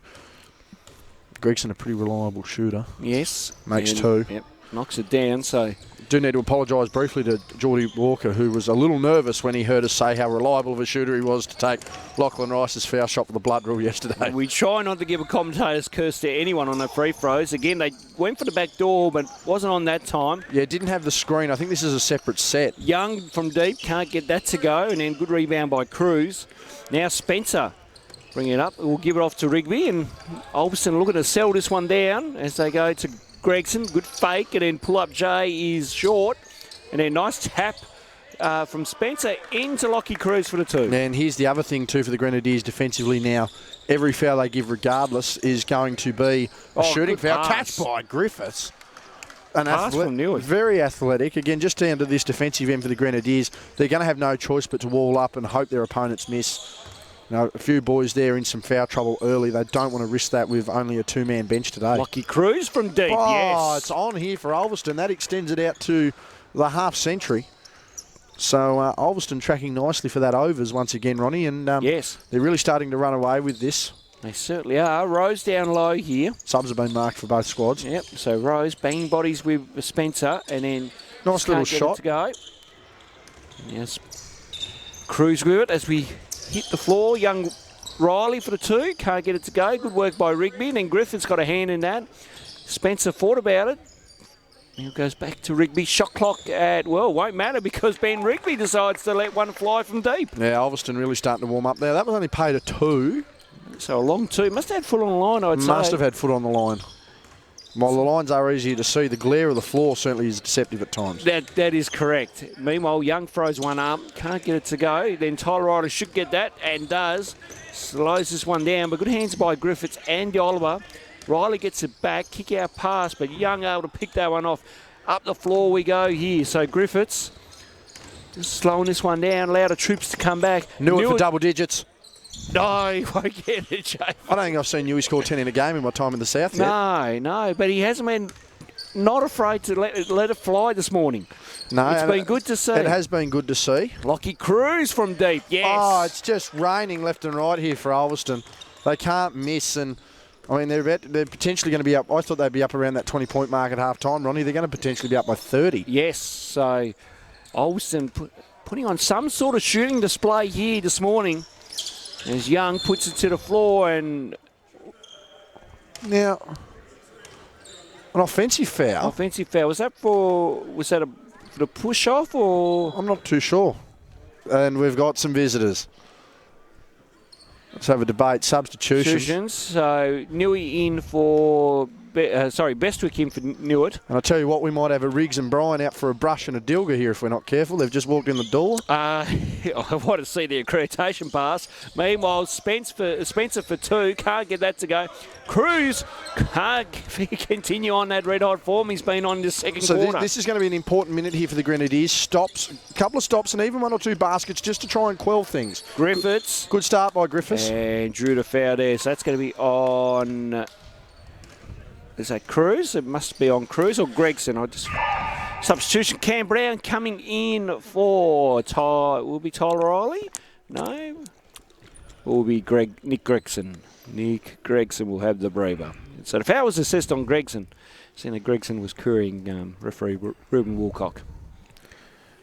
Gregson a pretty reliable shooter. Yes. Makes 2. Yep. Knocks it down, so... Do need to apologise briefly to Geordie Walker, who was a little nervous when he heard us say how reliable of a shooter he was to take Lachlan Rice's foul shot for the blood rule yesterday. We try not to give a commentator's curse to anyone on the free throws. Again, they went for the back door, but wasn't on that time. Yeah, didn't have the screen. I think this is a separate set. Young from deep, can't get that to go, and then good rebound by Cruz. Now Spencer bring it up. We'll give it off to Rigby, and Ulverstone looking to settle this one down as they go to Gregson. Good fake, and then pull-up J is short. And then nice tap from Spencer into Lockie Cruz for the 2. And here's the other thing, too, for the Grenadiers defensively now. Every foul they give regardless is going to be a shooting foul. Catch by Griffiths. Very athletic. Again, just down to this defensive end for the Grenadiers. They're going to have no choice but to wall up and hope their opponents miss. A few boys there in some foul trouble early. They don't want to risk that with only a 2-man bench today. Lockie Cruz from deep, yes. It's on here for Ulverstone. That extends it out to the half century. So Ulverstone tracking nicely for that overs once again, Ronnie. And yes, they're really starting to run away with this. They certainly are. Rose down low here. Subs have been marked for both squads. Yep, so Rose banging bodies with Spencer, and then nice little shot. To go. Yes, Cruz with it as we hit the floor. Young Riley for the 2. Can't get it to go. Good work by Rigby. And then Griffith's got a hand in that. Spencer thought about it. Now goes back to Rigby. Shot clock won't matter because Ben Rigby decides to let one fly from deep. Yeah, Ulverstone really starting to warm up there. That was only paid a 2. So a long 2. Must have had foot on the line, I'd say. Must have had foot on the line. While the lines are easier to see, the glare of the floor certainly is deceptive at times. That is correct. Meanwhile, Young throws one up, can't get it to go. Then Tyler Ryder should get that, and does. Slows this one down, but good hands by Griffiths and Oliver. Riley gets it back, kick out pass, but Young able to pick that one off. Up the floor we go here. So Griffiths just slowing this one down, allow the troops to come back. Knew it for double digits. No, he won't get it, Jay. I don't think I've seen Newey score 10 in a game in my time in the South yet. No, but he hasn't been not afraid to let it fly this morning. No, it's been good to see. It has been good to see. Lockie Cruz from deep, yes. Oh, it's just raining left and right here for Ulverstone. They can't miss, and I mean they're potentially going to be up. I thought they'd be up around that 20-point mark at half time, Ronnie. They're going to potentially be up by 30. Yes, so Ulverstone putting on some sort of shooting display here this morning. As Young puts it to the floor, and now an offensive foul. Was that for the push off, or I'm not too sure. And we've got some visitors. Let's have a debate. Substitutions. So, Newey in for... Bestwick in for Newitt. And I'll tell you what, we might have a Riggs and Bryan out for a brush and a Dilger here if we're not careful. They've just walked in the door. I want to see the accreditation pass. Meanwhile, Spencer for 2. Can't get that to go. Cruz can't continue on that red-hot form. He's been on this second quarter. So this is going to be an important minute here for the Grenadiers. Stops, a couple of stops and even 1 or 2 baskets just to try and quell things. Griffiths. Good start by Griffiths. And drew to foul there. So that's going to be on... Is that Cruz? It must be on Cruz or Gregson. Substitution. Cam Brown coming in for will be Tyler Riley? No. Will be Nick Gregson. Nick Gregson will have the braver. So the foul was assessed on Gregson. Seeing that Gregson was currying referee Ruben Woolcock.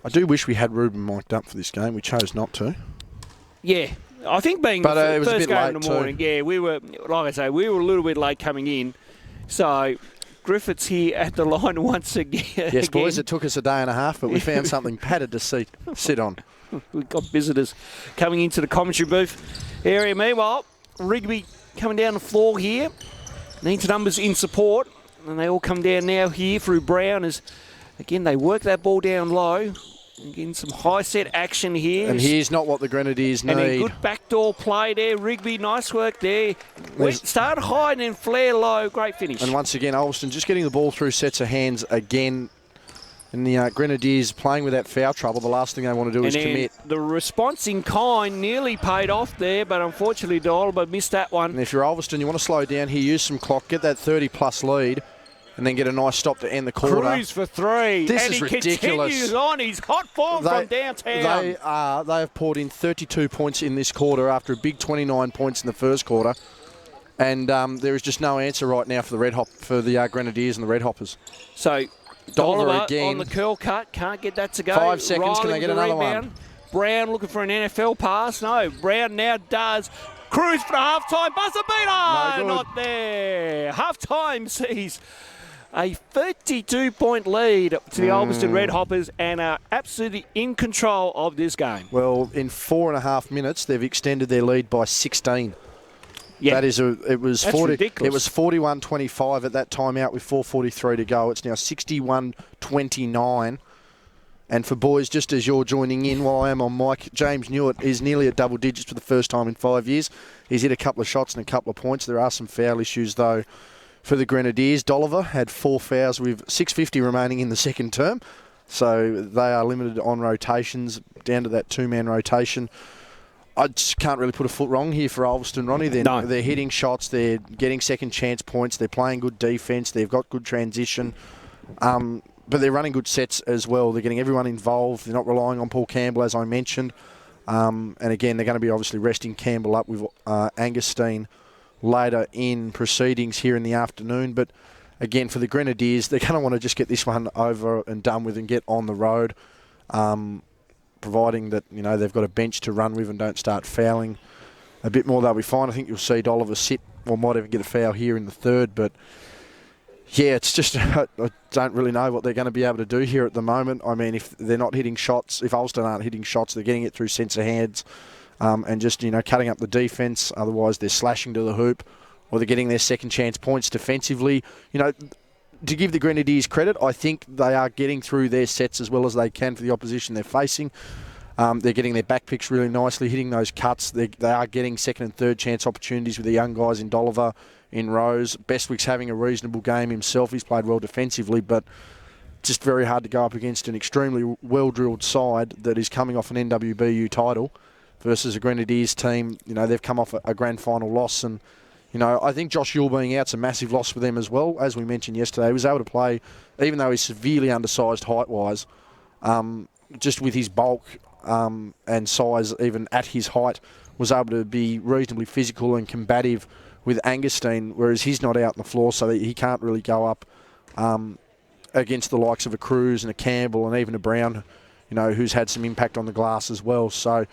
I do wish we had Ruben mic'd up for this game. We chose not to. Yeah. I think being the first game in the morning, yeah, we were, like I say, we were a little bit late coming in. So, Griffiths here at the line once again. Yes, boys, it took us a day and a half, but we found something padded to sit on. We've got visitors coming into the commentary booth area. Meanwhile, Rigby coming down the floor here. Needs numbers in support. And they all come down now here through Brown as, again, they work that ball down low. Getting some high set action here. And here's not what the Grenadiers need. And a good backdoor play there. Rigby, nice work there. Start high and then flare low. Great finish. And once again, Ulverstone just getting the ball through sets of hands again. And the Grenadiers playing with that foul trouble. The last thing they want to do is commit. The response in kind nearly paid off there, but unfortunately, Dolba missed that one. And if you're Ulverstone, you want to slow down here, use some clock, get that 30-plus lead. And then get a nice stop to end the quarter. Cruz for 3. This is ridiculous. And he continues on. He's hot form from downtown. They have poured in 32 points in this quarter after a big 29 points in the first quarter. And there is just no answer right now for the Grenadiers and the Red Hoppers. So, Dollar again on the curl cut. Can't get that to go. 5 seconds. Riley, can they get another one? Brown looking for an NFL pass. No, Brown now does. Cruz for the half-time buzzer beater. No, not there. Half-time sees a 32-point lead to the Ulverstone Red Hoppers and are absolutely in control of this game. Well, in 4.5 minutes, they've extended their lead by 16. Yeah, that is it was 40. Ridiculous. It was 41-25 at that time out with 4:43 to go. It's now 61-29. And for boys, just as you're joining in while I am on mic, James Newitt is nearly at double digits for the first time in 5 years. He's hit a couple of shots and a couple of points. There are some foul issues though. For the Grenadiers, Dolliver had 4 fouls with 6:50 remaining in the second term. So they are limited on rotations, down to that 2-man rotation. I just can't really put a foot wrong here for Ulverstone, Ronnie. They're hitting shots, they're getting second chance points, they're playing good defence, they've got good transition. But they're running good sets as well. They're getting everyone involved. They're not relying on Paul Campbell, as I mentioned. And again, they're going to be obviously resting Campbell up with Angustine later in proceedings here in the afternoon. But again, for the Grenadiers, they're going to want to just get this one over and done with and get on the road, providing that they've got a bench to run with and don't start fouling a bit more. They'll be fine. I think you'll see Dolliver sit or might even get a foul here in the third. But yeah, it's just I don't really know what they're going to be able to do here at the moment. I mean, if they're not hitting shots, if Ulverstone aren't hitting shots, they're getting it through sense of hands. And just, cutting up the defence. Otherwise, they're slashing to the hoop or they're getting their second chance points defensively. To give the Grenadiers credit, I think they are getting through their sets as well as they can for the opposition they're facing. They're getting their back picks really nicely, hitting those cuts. They are getting second and third chance opportunities with the young guys in Dolliver, in Rose. Bestwick's having a reasonable game himself. He's played well defensively, but just very hard to go up against an extremely well-drilled side that is coming off an NWBU title. Versus a Grenadiers team, they've come off a grand final loss. And, I think Josh Yule being out's a massive loss for them as well. As we mentioned yesterday, he was able to play, even though he's severely undersized height-wise, just with his bulk and size, even at his height, was able to be reasonably physical and combative with Angustine, whereas he's not out on the floor, so he can't really go up against the likes of a Cruz and a Campbell and even a Brown, who's had some impact on the glass as well. So,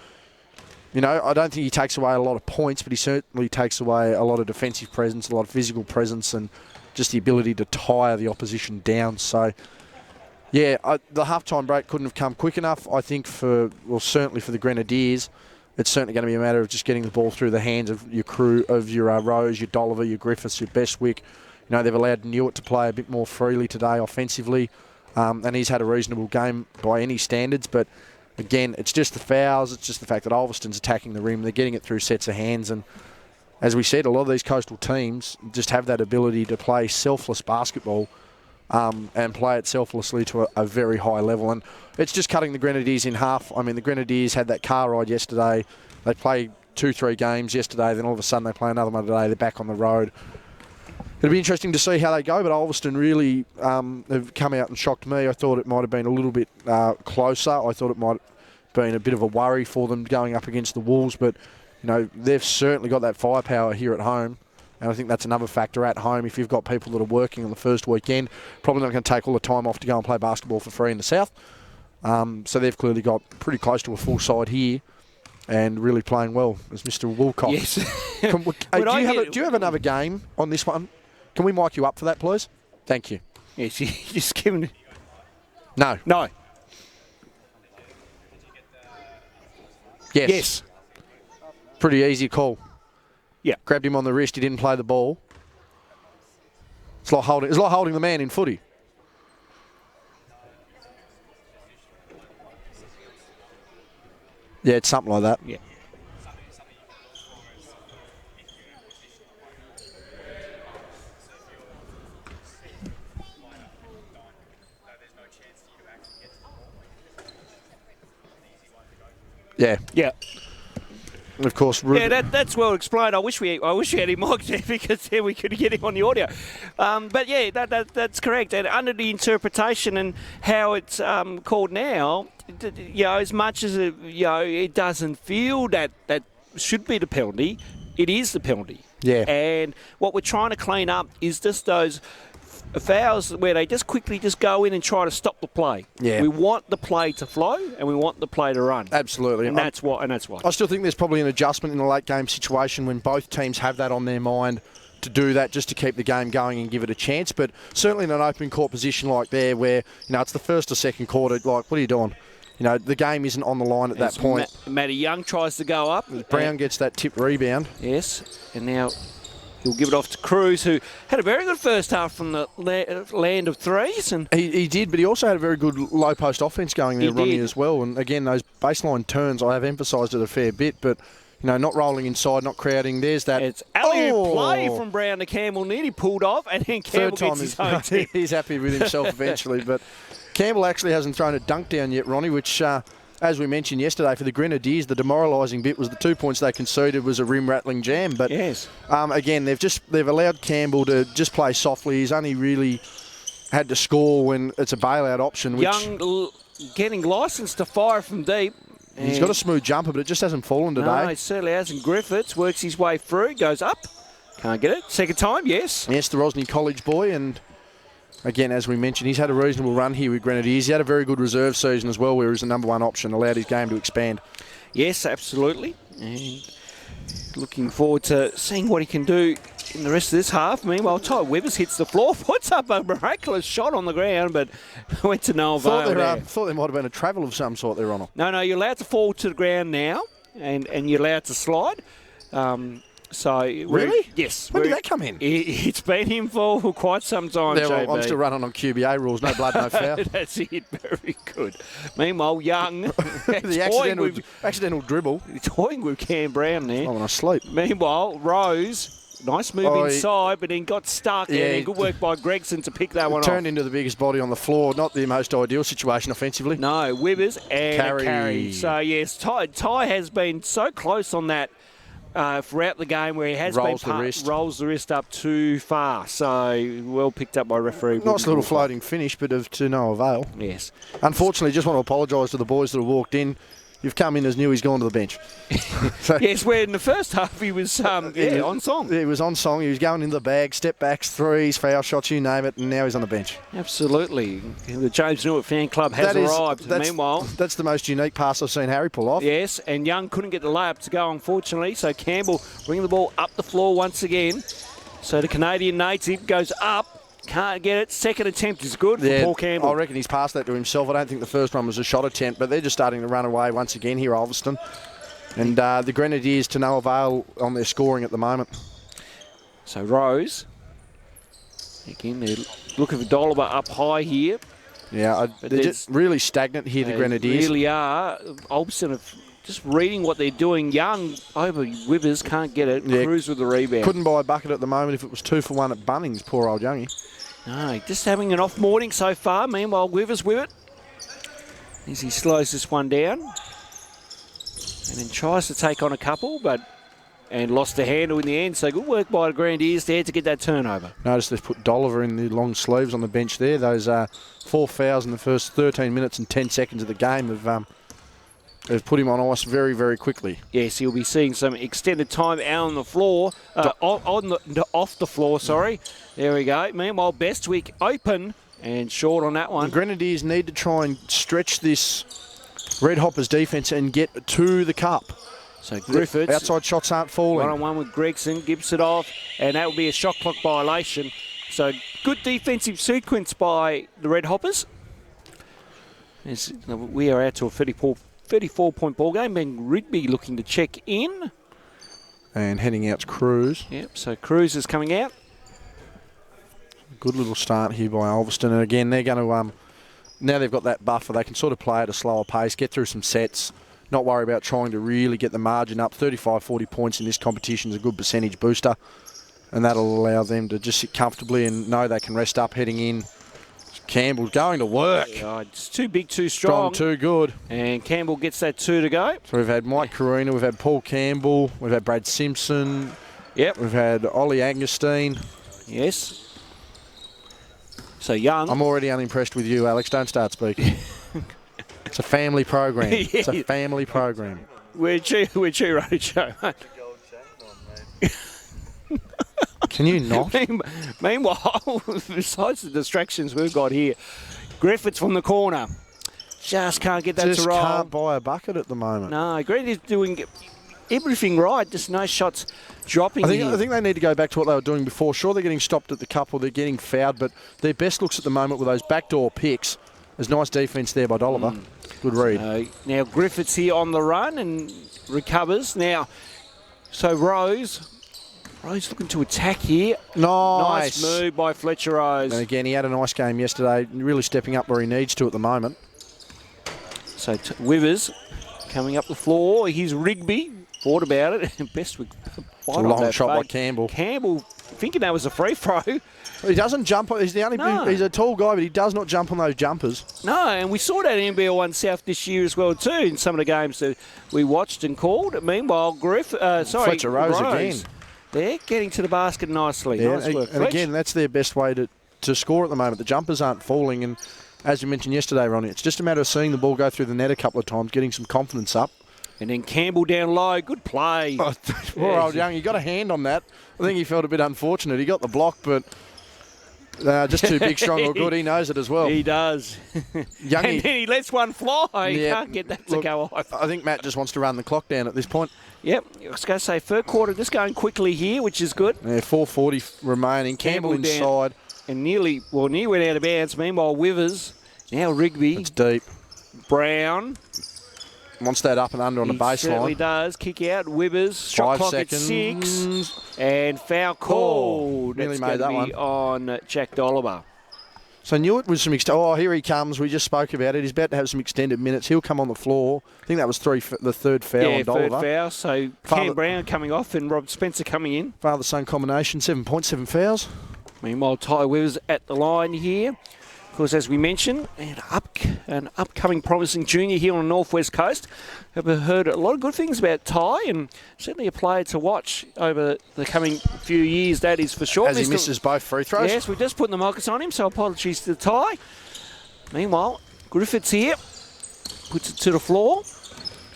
I don't think he takes away a lot of points, but he certainly takes away a lot of defensive presence, a lot of physical presence, and just the ability to tire the opposition down. So, Yeah, the half-time break couldn't have come quick enough. I think certainly for the Grenadiers, it's certainly going to be a matter of just getting the ball through the hands of your crew, of your Rose, your Dolliver, your Griffiths, your Bestwick. They've allowed Newitt to play a bit more freely today offensively, and he's had a reasonable game by any standards. But again, it's just the fouls. It's just the fact that Ulverstone's attacking the rim. They're getting it through sets of hands. And as we said, a lot of these coastal teams just have that ability to play selfless basketball and play it selflessly to a very high level. And it's just cutting the Grenadiers in half. I mean, the Grenadiers had that car ride yesterday. They played 2-3 games yesterday. Then all of a sudden they play another one today. They're back on the road. It'll be interesting to see how they go, but Ulverstone really have come out and shocked me. I thought it might have been a little bit closer. I thought it might have been a bit of a worry for them going up against the Wolves, but they've certainly got that firepower here at home, and I think that's another factor at home. If you've got people that are working on the first weekend, probably not going to take all the time off to go and play basketball for free in the south. So they've clearly got pretty close to a full side here and really playing well, as Mr. Woolcock. Yes. Do you have another game on this one? Can we mic you up for that, please? Thank you. Yes, you just giving it. No. No. Yes. Pretty easy call. Yeah. Grabbed him on the wrist. He didn't play the ball. It's like holding the man in footy. Yeah, it's something like that. Yeah. Yeah. Yeah. Of course. Yeah, that's well explained. I wish we had him mic'd there because then we could get him on the audio. But yeah, that's correct. And under the interpretation and how it's called now, as much as it doesn't feel that should be the penalty, it is the penalty. Yeah. And what we're trying to clean up is just those fouls where they just quickly go in and try to stop the play. Yeah. We want the play to flow and we want the play to run. Absolutely. And that's why. I still think there's probably an adjustment in a late game situation when both teams have that on their mind to do that just to keep the game going and give it a chance. But certainly in an open court position like there where, it's the first or second quarter, like, what are you doing? The game isn't on the line at that point. Matty Young tries to go up. Brown gets that tip rebound. Yes. And now he'll give it off to Cruz, who had a very good first half from the land of threes. And he did, but he also had a very good low post offense going there, Ronnie, as well. And again, those baseline turns, I have emphasised it a fair bit, but not rolling inside, not crowding. There's that. It's alley-oop play from Brown to Campbell. Nearly pulled off, and then Campbell gets his own tip. He's happy with himself eventually, but Campbell actually hasn't thrown a dunk down yet, Ronnie, which, as we mentioned yesterday, for the Grenadiers, the demoralising bit was the 2 points they conceded was a rim-rattling jam. But yes. Again, they've allowed Campbell to just play softly. He's only really had to score when it's a bailout option. Young getting licensed to fire from deep. He's got a smooth jumper, but it just hasn't fallen today. No, it certainly hasn't. Griffiths works his way through, goes up. Can't get it. Second time, yes. Yes, the Rosny College boy, and again, as we mentioned, he's had a reasonable run here with Grenadiers. He had a very good reserve season as well, where he was the number one option, allowed his game to expand. Yes, absolutely. And looking forward to seeing what he can do in the rest of this half. Meanwhile, Ty Withers hits the floor, puts up a miraculous shot on the ground, but went to no avail. Thought there might have been a travel of some sort there, Ronald. No, you're allowed to fall to the ground now, and you're allowed to slide. Really? Yes. When did that come in? It's been in for quite some time, yeah, well, I'm still running on QBA rules. No blood, no foul. That's it. Very good. Meanwhile, Young. the accidental dribble. Toying with Cam Brown there. Oh, when I sleep. Meanwhile, Rose. Nice move inside, but then got stuck. Yeah, and good work by Gregson to pick that one off. Turned into the biggest body on the floor. Not the most ideal situation offensively. No, Withers and carry. So, yes, Ty has been so close on that throughout the game where he has rolls the wrist up too far. So, well picked up by referee. Nice little floating finish, but to no avail. Yes. Unfortunately, just want to apologise to the boys that have walked in. You've come in as new, he's gone to the bench. Yes, where in the first half he was on song. He was on song. He was going into the bag, step backs, threes, foul shots, you name it, and now he's on the bench. Absolutely. The James Newitt fan club has arrived. Meanwhile, that's the most unique pass I've seen Harry pull off. Yes, and Young couldn't get the layup to go, unfortunately, so Campbell bringing the ball up the floor once again. So the Canadian native goes up. can't get it. Second attempt is good for Paul Campbell. I reckon he's passed that to himself. I don't think the first one was a shot attempt, but they're just starting to run away once again here, Ulverstone. And the Grenadiers to no avail on their scoring at the moment. So Rose, again, they're looking for Dolliver up high here. Yeah, they're just really stagnant here, the Grenadiers. They really are. Ulverstone have just reading what they're doing. Young over Withers, can't get it. Yeah, Cruz with the rebound. Couldn't buy a bucket at the moment if it was 2 for 1 at Bunnings, poor old Youngie. No, just having an off morning so far. Meanwhile, Withers with it. As he slows this one down. And then tries to take on a couple, and lost the handle in the end. So good work by the Grenadiers there to get that turnover. Notice they've put Dolliver in the long sleeves on the bench there. Those 4 fouls in the first 13 minutes and 10 seconds of the game have put him on ice very, very quickly. Yes, you'll be seeing some extended time out on the floor, off the floor, sorry. There we go. Meanwhile, Bestwick open and short on that one. The Grenadiers need to try and stretch this Red Hoppers defence and get to the cup. So Griffiths. Outside shots aren't falling. One-on-one with Gregson, gives it off, and that will be a shot clock violation. So good defensive sequence by the Red Hoppers. We are out to a 34-point ball game. Ben Rigby looking to check in. And heading out's Cruz. Yep, so Cruz is coming out. Good little start here by Ulverstone. And again, they're going to, now they've got that buffer, they can sort of play at a slower pace, get through some sets, not worry about trying to really get the margin up. 35, 40 points in this competition is a good percentage booster. And that'll allow them to just sit comfortably and know they can rest up heading in. Campbell's going to work. Oh, it's too big, too strong. Too good. And Campbell gets that 2 to go. So we've had Mike Carina, we've had Paul Campbell, we've had Brad Simpson. Yep. We've had Ollie Agustine. Yes. So Young. I'm already unimpressed with you, Alex. Don't start speaking. It's a family program. Yeah. It's a family program. We're Chew Road Show. Can you not? Meanwhile, besides the distractions we've got here, Griffiths from the corner. Just can't get that to roll. Just can't buy a bucket at the moment. No, Grenadiers doing everything right, just no shots dropping I think they need to go back to what they were doing before. Sure, they're getting stopped at the cup or they're getting fouled, but their best looks at the moment with those backdoor picks. There's nice defence there by Dolliver. Good read. Now Griffiths here on the run and recovers. Now, so Rose looking to attack here. Nice move by Fletcher Rose. And again, he had a nice game yesterday, really stepping up where he needs to at the moment. So Withers coming up the floor. Here's Rigby. Thought about it. Bestwick. A long shot by Campbell. Campbell thinking that was a free throw. He doesn't jump. He's the only. No. He's a tall guy, but he does not jump on those jumpers. No, and we saw that in NBL 1 South this year as well too in some of the games that we watched and called. Meanwhile, Fletcher Rose again. They're getting to the basket nicely. Yeah, nice work, and again, that's their best way to score at the moment. The jumpers aren't falling, and as you mentioned yesterday, Ronnie, it's just a matter of seeing the ball go through the net a couple of times, getting some confidence up. And then Campbell down low. Good play. Oh, poor old Young. He got a hand on that. I think he felt a bit unfortunate. He got the block, but just too big, strong or good. He knows it as well. He does. And then he lets one fly. He can't get that to go off. I think Matt just wants to run the clock down at this point. Yep. I was going to say third quarter just going quickly here, which is good. Yeah, 4:40 remaining. Campbell inside. And nearly went out of bounds. Meanwhile, Withers. Now Rigby. It's deep. Brown. Wants that up and under on the baseline. He certainly does. Kick out. Withers. Shot clock at 6. And foul called. Nearly made that one. On Jack Dolliver. So I knew it was some here he comes. We just spoke about it. He's about to have some extended minutes. He'll come on the floor. I think that was the third foul on Dolliver. Yeah, third foul. So Cam Brown coming off and Rob Spencer coming in. Father-son combination, 7.7 fouls. Meanwhile, Ty Withers at the line here. Of course, as we mentioned, an upcoming promising junior here on the Northwest Coast. I've heard a lot of good things about Ty, and certainly a player to watch over the coming few years, that is for sure. As he misses both free throws. Yes, we've just put the markers on him, so apologies to Ty. Meanwhile, Griffiths here, puts it to the floor.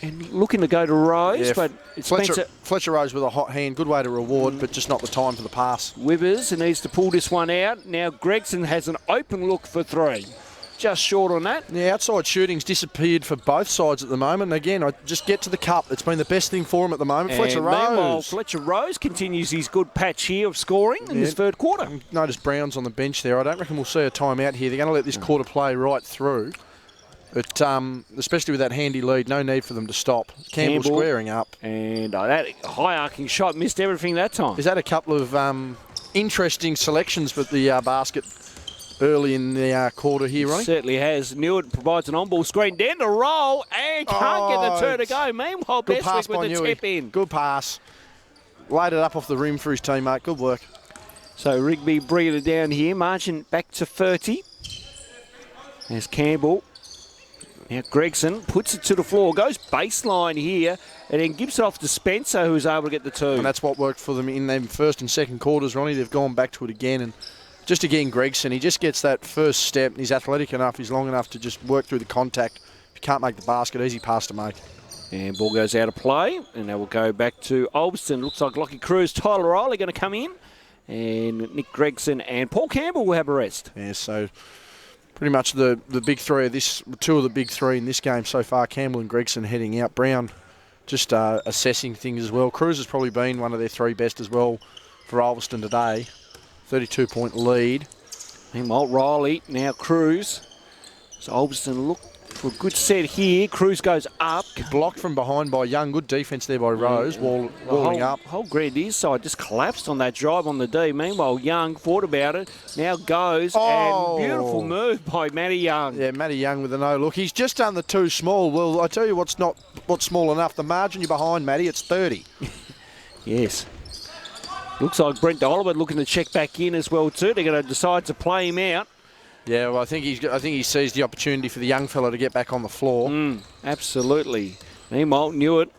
And looking to go to Rose, but it's Fletcher Rose with a hot hand. Good way to reward, but just not the time for the pass. Withers needs to pull this one out. Now Gregson has an open look for 3. just short on that. Yeah, outside shooting's disappeared for both sides at the moment. Again, I just get to the cup. It's been the best thing for him at the moment. And Fletcher Rose. Fletcher Rose continues his good patch here of scoring in this third quarter. Notice Brown's on the bench there. I don't reckon we'll see a timeout here. They're going to let this quarter play right through. But especially with that handy lead, no need for them to stop. Campbell squaring up. And that high-arcing shot missed everything that time. Is that a couple of interesting selections for the basket early in the quarter here, Ronnie? Certainly has. Newitt provides an on-ball screen down to roll and can't get the turn to go. Meanwhile, Bestwick with the tip in. Good pass. Laid it up off the rim for his teammate. Good work. So Rigby bringing it down here. Margin back to 30. There's Campbell. Now Gregson puts it to the floor, goes baseline here, and then gives it off to Spencer, who's able to get the two. And that's what worked for them in their first and second quarters, Ronnie. They've gone back to it again. And just again, Gregson, he just gets that first step. He's athletic enough, he's long enough to just work through the contact. If you can't make the basket, easy pass to make. And ball goes out of play, and now we'll go back to Ulverstone. Looks like Lockie Cruz, Tyler Riley going to come in, and Nick Gregson and Paul Campbell will have a rest. Yeah, so pretty much the big three of this, two of the big three in this game so far, Campbell and Gregson heading out. Brown just assessing things as well. Cruz has probably been one of their three best as well for Ulverstone today. 32-point lead. Meanwhile, Riley, now Cruz. So Ulverstone look for a good set here. Cruz goes up. Blocked from behind by Young. Good defence there by Rose, walling up. Whole Grenadiers side just collapsed on that drive on the D. Meanwhile, Young thought about it. Now goes, and beautiful move by Matty Young. Yeah, Matty Young with a no-look. He's just done the too small. Well, I tell you what's small enough. The margin you're behind, Matty, it's 30. Yes. Looks like Brent Oliver looking to check back in as well too. They're going to decide to play him out. Yeah, well, I think he sees the opportunity for the young fella to get back on the floor. Absolutely. Meanwhile, Newitt.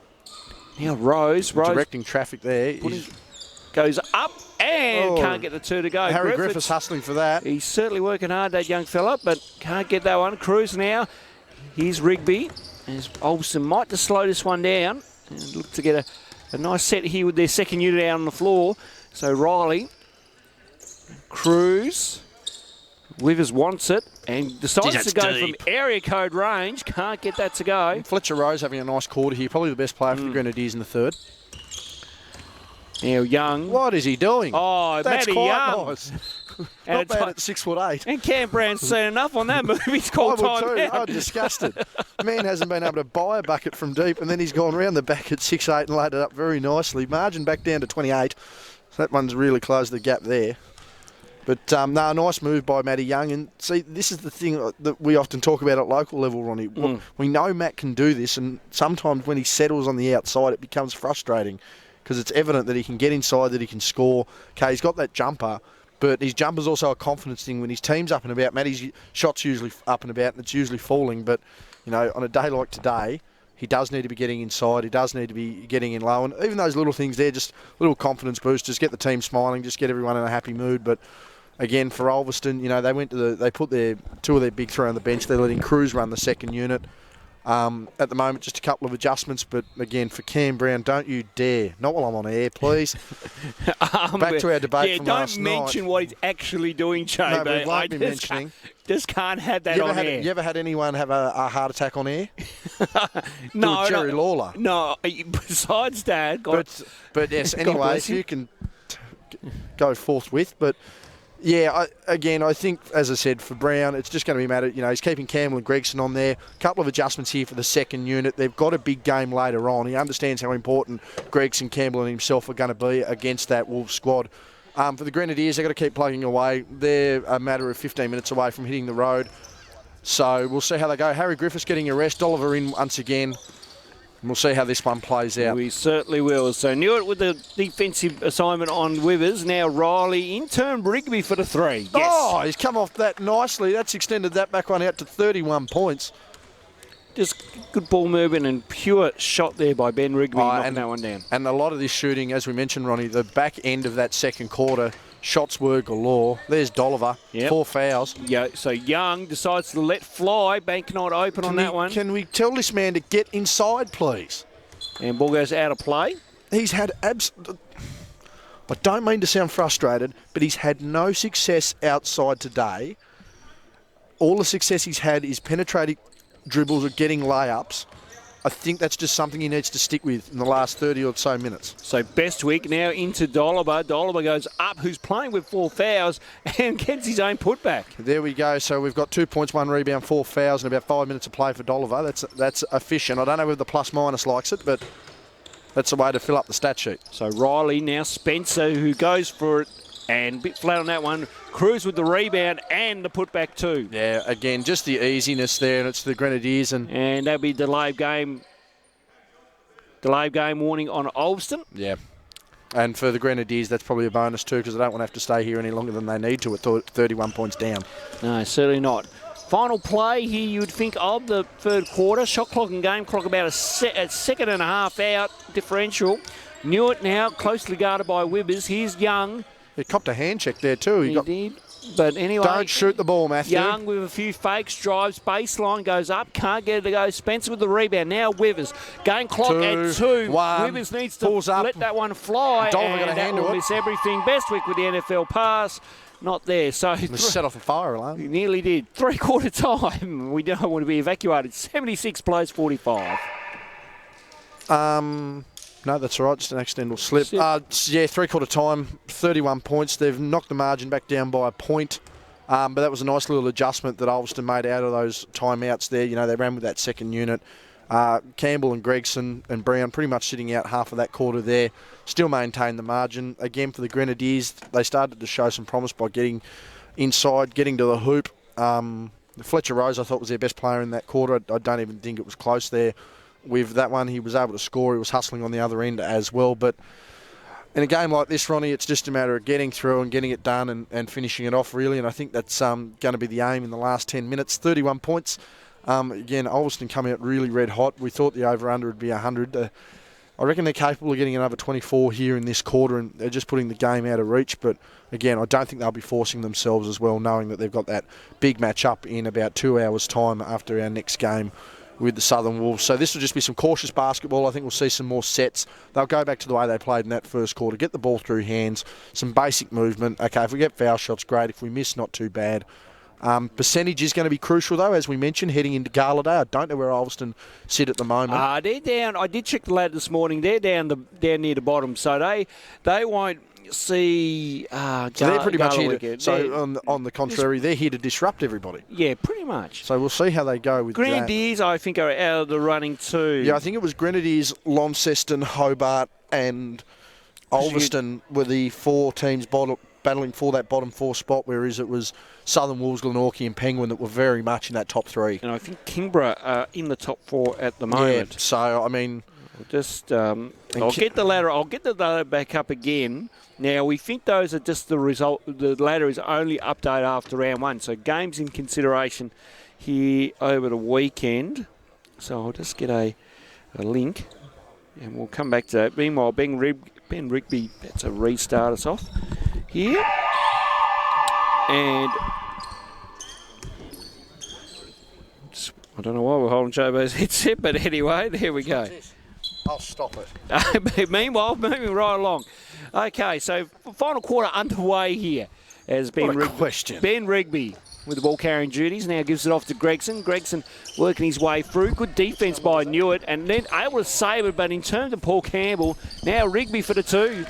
Now Rose directing traffic there. Goes up and can't get the two to go. Harry Griffiths hustling for that. He's certainly working hard, that young fella, but can't get that one. Cruz now. Here's Rigby. And Ulverstone might just slow this one down and look to get a nice set here with their second unit out on the floor. So Riley, Cruz, Withers wants it and decides to go from area code range. Can't get that to go. And Fletcher Rose having a nice quarter here. Probably the best player for the Grenadiers in the third. Now Young. What is he doing? Oh, that's Matty quite Young. Nice. Not bad at 6'8". And Cam Brown's seen enough on that move. He's called time out. I'm disgusted. Man hasn't been able to buy a bucket from deep, and then he's gone round the back at 6'8" and laid it up very nicely. Margin back down to 28. So that one's really closed the gap there. But no, nice move by Matty Young. And see, this is the thing that we often talk about at local level, Ronnie. We know Matt can do this, and sometimes when he settles on the outside, it becomes frustrating because it's evident that he can get inside, that he can score. Okay, he's got that jumper, but his jumper's also a confidence thing. When his team's up and about, Matty's shot's usually up and about, and it's usually falling. But, you know, on a day like today, he does need to be getting inside. He does need to be getting in low. And even those little things there, just little confidence boosts, just get the team smiling, just get everyone in a happy mood. But again, for Ulverstone, you know, they put their two of their big three on the bench. They're letting Cruz run the second unit. At the moment, just a couple of adjustments. But again, for Cam Brown, don't you dare. Not while I'm on air, please. Back to our debate from last night. Don't mention what he's actually doing, Joe. No, but we won't be mentioning. Just can't have that on air. You ever had anyone have a heart attack on air? No. Jerry Lawler. No, besides that. But yes, anyway, if you can go forthwith. But yeah, I think, as I said, for Brown, it's just going to be a matter, you know, he's keeping Campbell and Gregson on there. A couple of adjustments here for the second unit. They've got a big game later on. He understands how important Gregson, Campbell and himself are going to be against that Wolves squad. For the Grenadiers, they've got to keep plugging away. They're a matter of 15 minutes away from hitting the road. So we'll see how they go. Harry Griffiths getting a rest. Oliver in once again. And we'll see how this one plays out. We certainly will. So Newitt with the defensive assignment on Withers. Now Riley in turn Rigby for the three. Yes. Oh, he's come off that nicely. That's extended that back one out to 31 points. Just good ball movement and pure shot there by Ben Rigby knocking that one down. And a lot of this shooting, as we mentioned, Ronnie, the back end of that second quarter, shots were galore. There's Dolliver, 4 fouls. Yeah, so Young decides to let fly. Bank not open on that one. Can we tell this man to get inside, please? And ball goes out of play. He's had I don't mean to sound frustrated, but he's had no success outside today. all the success he's had is penetrating dribbles or getting layups. I think that's just something he needs to stick with in the last 30 or so minutes. So Bestwick now into Dolliver. Dolliver goes up, who's playing with 4 fouls and gets his own putback. There we go. So we've got 2 points, 1 rebound, 4 fouls, and about 5 minutes of play for Dolliver. That's efficient. I don't know whether the plus-minus likes it, but that's the way to fill up the stat sheet. So Riley, now Spencer, who goes for it, and a bit flat on that one. Cruz with the rebound and the putback too. Yeah, again, just the easiness there, and it's the Grenadiers. And that'll be delayed game warning on Ulverstone. Yeah. And for the Grenadiers, that's probably a bonus too, because they don't want to have to stay here any longer than they need to at 31 points down. No, certainly not. Final play here, you would think, of the third quarter. Shot clock and game clock about a second and a half out differential. Newitt now closely guarded by Wibbers. Here's Young. He copped a hand check there too. He did. But anyway, don't shoot the ball, Matthew. Young with a few fakes, drives, baseline, goes up, can't get it to go. Spencer with the rebound. Now Withers. Game clock at 2. Withers needs to let that one fly. Dolliver going to handle it. Miss everything. Bestwick with the NFL pass. Not there. So set off a fire alarm. He nearly did. Three-quarter time. We don't want to be evacuated. 76 plays 45. No, that's all right. Just an accidental slip. Yeah, three-quarter time, 31 points. They've knocked the margin back down by a point. But that was a nice little adjustment that Ulverstone made out of those timeouts there. You know, they ran with that second unit. Campbell and Gregson and Brown pretty much sitting out half of that quarter there. Still maintained the margin. Again, for the Grenadiers, they started to show some promise by getting inside, getting to the hoop. Fletcher Rose, I thought, was their best player in that quarter. I don't even think it was close there. With that one, he was able to score. He was hustling on the other end as well. But in a game like this, Ronnie, it's just a matter of getting through and getting it done and finishing it off, really. And I think that's going to be the aim in the last 10 minutes. 31 points. Again, Ulverstone coming out really red hot. We thought the over-under would be 100. I reckon they're capable of getting another 24 here in this quarter, and they're just putting the game out of reach. But again, I don't think they'll be forcing themselves as well, knowing that they've got that big match up in about 2 hours' time after our next game with the Southern Wolves. So this will just be some cautious basketball. I think we'll see some more sets. They'll go back to the way they played in that first quarter, get the ball through hands, some basic movement. Okay, if we get foul shots, great. If we miss, not too bad. Percentage is going to be crucial, though, as we mentioned, heading into Gala Day. I don't know where Ulverstone sit at the moment. They're down. I did check the ladder this morning. They're down near the bottom, so they won't see. So they're pretty much here to, so on the contrary, they're here to disrupt everybody. Yeah, pretty much. So we'll see how they go with Grenadiers, I think, are out of the running too. Yeah, I think it was Grenadiers, Launceston, Hobart, and Ulverstone were the 4 teams battling for that bottom 4 spot, whereas it was Southern Wolves, Glenorchy and Penguin that were very much in that top 3. And I think Kingborough are in the top 4 at the moment. Yeah, so, I mean... I'll get the ladder back up again. Now, we think those are just the result. The ladder is only updated after round 1. So, games in consideration here over the weekend. So, I'll just get a link and we'll come back to that. Meanwhile, Ben Rigby, that's a restart us off here. And I don't know why we're holding Jobo's headset, but anyway, there we go. I'll stop it. Meanwhile, moving right along. Okay, so final quarter underway here. As Ben Rigby with the ball carrying duties now gives it off to Gregson. Gregson working his way through. Good defence by Newitt and then able to save it, but in terms of Paul Campbell, now Rigby for the 2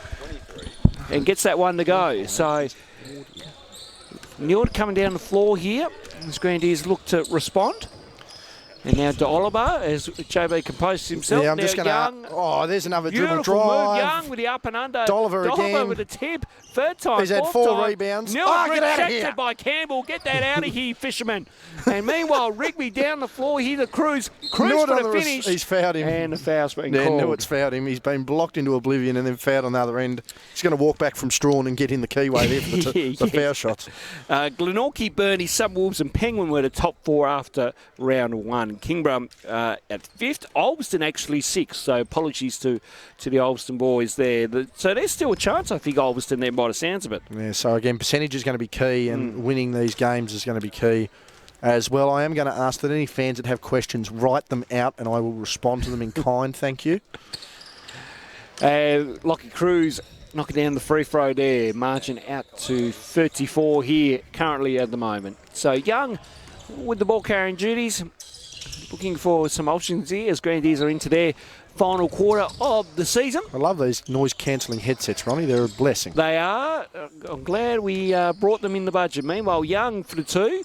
and gets that one to go. So Newitt coming down the floor here. As Grenadiers look to respond. And now to Oliver as JB composes himself. Yeah, I'm just going to... Oh, there's another dribble drive. Move. Young with the up and under. Dolliver again. with a tip. Third time. He's had 4 rebounds. Get out of here. By Campbell. Get that out of here, fisherman. And meanwhile, Rigby down the floor here to Cruz. Cruz for the finish. He's fouled him. And the foul's been called. Newitt's fouled him. He's been blocked into oblivion and then fouled on the other end. He's going to walk back from Strawn and get in the keyway there for the foul shots. Glenorchy, Burnie, Sub-Wolves and Penguin were the top 4 after round 1. Kingborough at 5th. Ulverstone actually 6th. So apologies to the Ulverstone boys there. So there's still a chance, I think, Ulverstone there by the sounds of it. Yeah, so again, percentage is going to be key and winning these games is going to be key as well. I am going to ask that any fans that have questions, write them out and I will respond to them in kind. Thank you. Lockie Cruz knocking down the free throw there. Margin out to 34 here currently at the moment. So Young with the ball carrying duties. Looking for some options here as Grenadiers are into their final quarter of the season. I love these noise-cancelling headsets, Ronnie. They're a blessing. They are. I'm glad we brought them in the budget. Meanwhile, Young for the 2.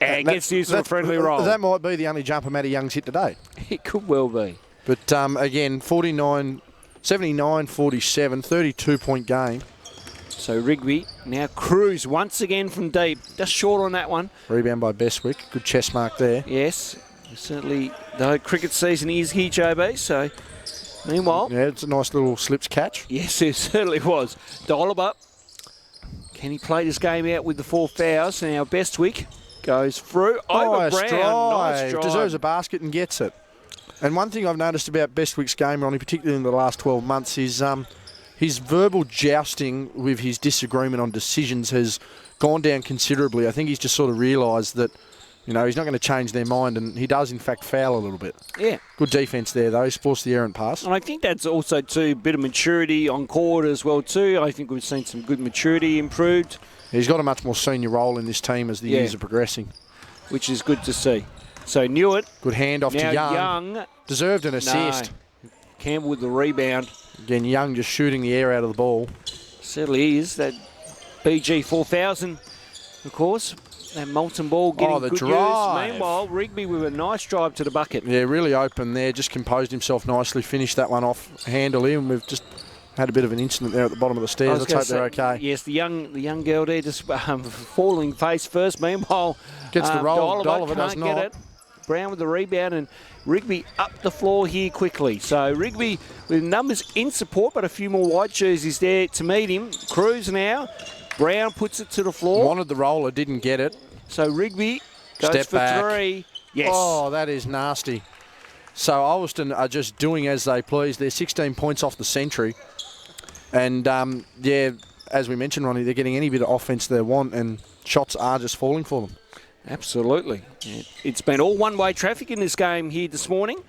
And gets used to a friendly roll. That might be the only jumper Matty Young's hit today. It could well be. But again, 79-47, 32-point game. So Rigby now cruise once again from deep. Just short on that one. Rebound by Bestwick. Good chest mark there. Yes. Certainly, the cricket season is here, JB. So, meanwhile. Yeah, it's a nice little slips catch. Yes, it certainly was. Dollar. Can he play this game out with the 4 fouls? Now Bestwick goes through. Over Brown. Nice drive. Deserves a basket and gets it. And one thing I've noticed about Bestwick's game, Ronnie, particularly in the last 12 months, is his verbal jousting with his disagreement on decisions has gone down considerably. I think he's just sort of realised that, he's not going to change their mind, and he does, in fact, foul a little bit. Yeah. Good defence there, though. He's forced the errant pass. And I think that's also, too, a bit of maturity on court as well, too. I think we've seen some good maturity improved. He's got a much more senior role in this team as the years are progressing. Which is good to see. So Newitt. Good handoff to Young. Deserved an assist. No. Campbell with the rebound. Again, Young just shooting the air out of the ball. Certainly is. That BG 4000, of course. That molten ball getting the good drive. use. Meanwhile, Rigby with a nice drive to the bucket. Yeah, really open there. Just composed himself nicely. Finished that one off handily, and we've just had a bit of an incident there at the bottom of the stairs. Let's hope they're okay. Yes, the young girl there just falling face first. Meanwhile, gets the roll. Dolliver does not. Get it. Brown with the rebound, and Rigby up the floor here quickly. So Rigby with numbers in support, but a few more white jerseys there to meet him. Cruz now. Brown puts it to the floor. Wanted the roller, didn't get it. So Rigby goes Step for back. 3. Yes. Oh, that is nasty. So Ulverstone are just doing as they please. They're 16 points off the century. And, as we mentioned, Ronnie, they're getting any bit of offence they want, and shots are just falling for them. Absolutely. It's been all one-way traffic in this game here this morning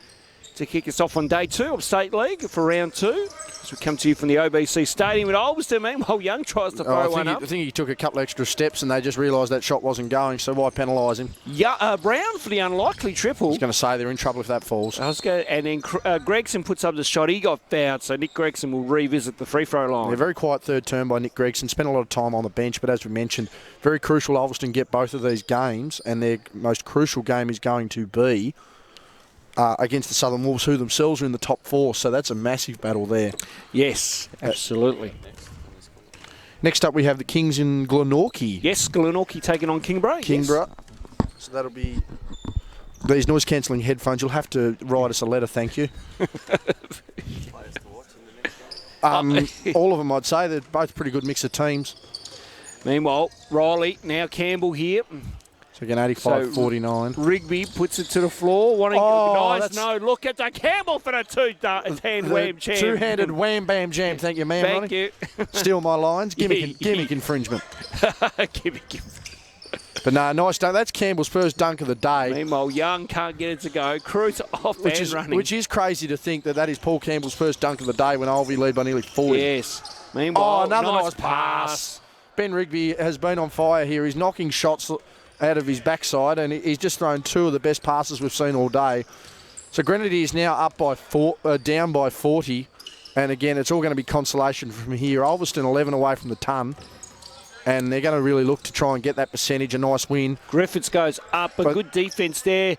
to kick us off on day 2 of State League for round 2. As we come to you from the OBC Stadium at Ulverstone, meanwhile, Young tries to throw one up. I think he took a couple extra steps and they just realised that shot wasn't going, so why penalise him? Yeah, Brown for the unlikely triple. I was going to say they're in trouble if that falls. And then Gregson puts up the shot. He got fouled, so Nick Gregson will revisit the free-throw line. Yeah, very quiet third term by Nick Gregson. Spent a lot of time on the bench, but as we mentioned, very crucial Ulverstone get both of these games, and their most crucial game is going to be against the Southern Wolves, who themselves are in the top 4, so that's a massive battle there. Yes, absolutely. Next up, we have the Kings in Glenorchy. Yes, Glenorchy taking on Kingborough. Yes. So that'll be these noise-cancelling headphones. You'll have to write us a letter, thank you. All of them, I'd say. They're both pretty good mix of teams. Meanwhile, Riley, now Campbell here. So again, 85-49. Rigby puts it to the floor. Look at the Campbell for the two-hand wham jam. Two-handed wham bam jam. Thank you, man. Thank you. Steal my lines. Gimmick infringement. Gimmick. But no, nice dunk. That's Campbell's first dunk of the day. Meanwhile, Young can't get it to go. Cruz off running. Which is crazy to think that is Paul Campbell's first dunk of the day when Ulvie lead by nearly 40. Yes. Meanwhile, another nice pass. Ben Rigby has been on fire here. He's knocking shots out of his backside, and he's just thrown 2 of the best passes we've seen all day. So Grenadiers now up by down by 40, and again, it's all going to be consolation from here. Ulverstone 11 away from the ton, and they're going to really look to try and get that percentage, a nice win. Griffiths goes up, but good defence there,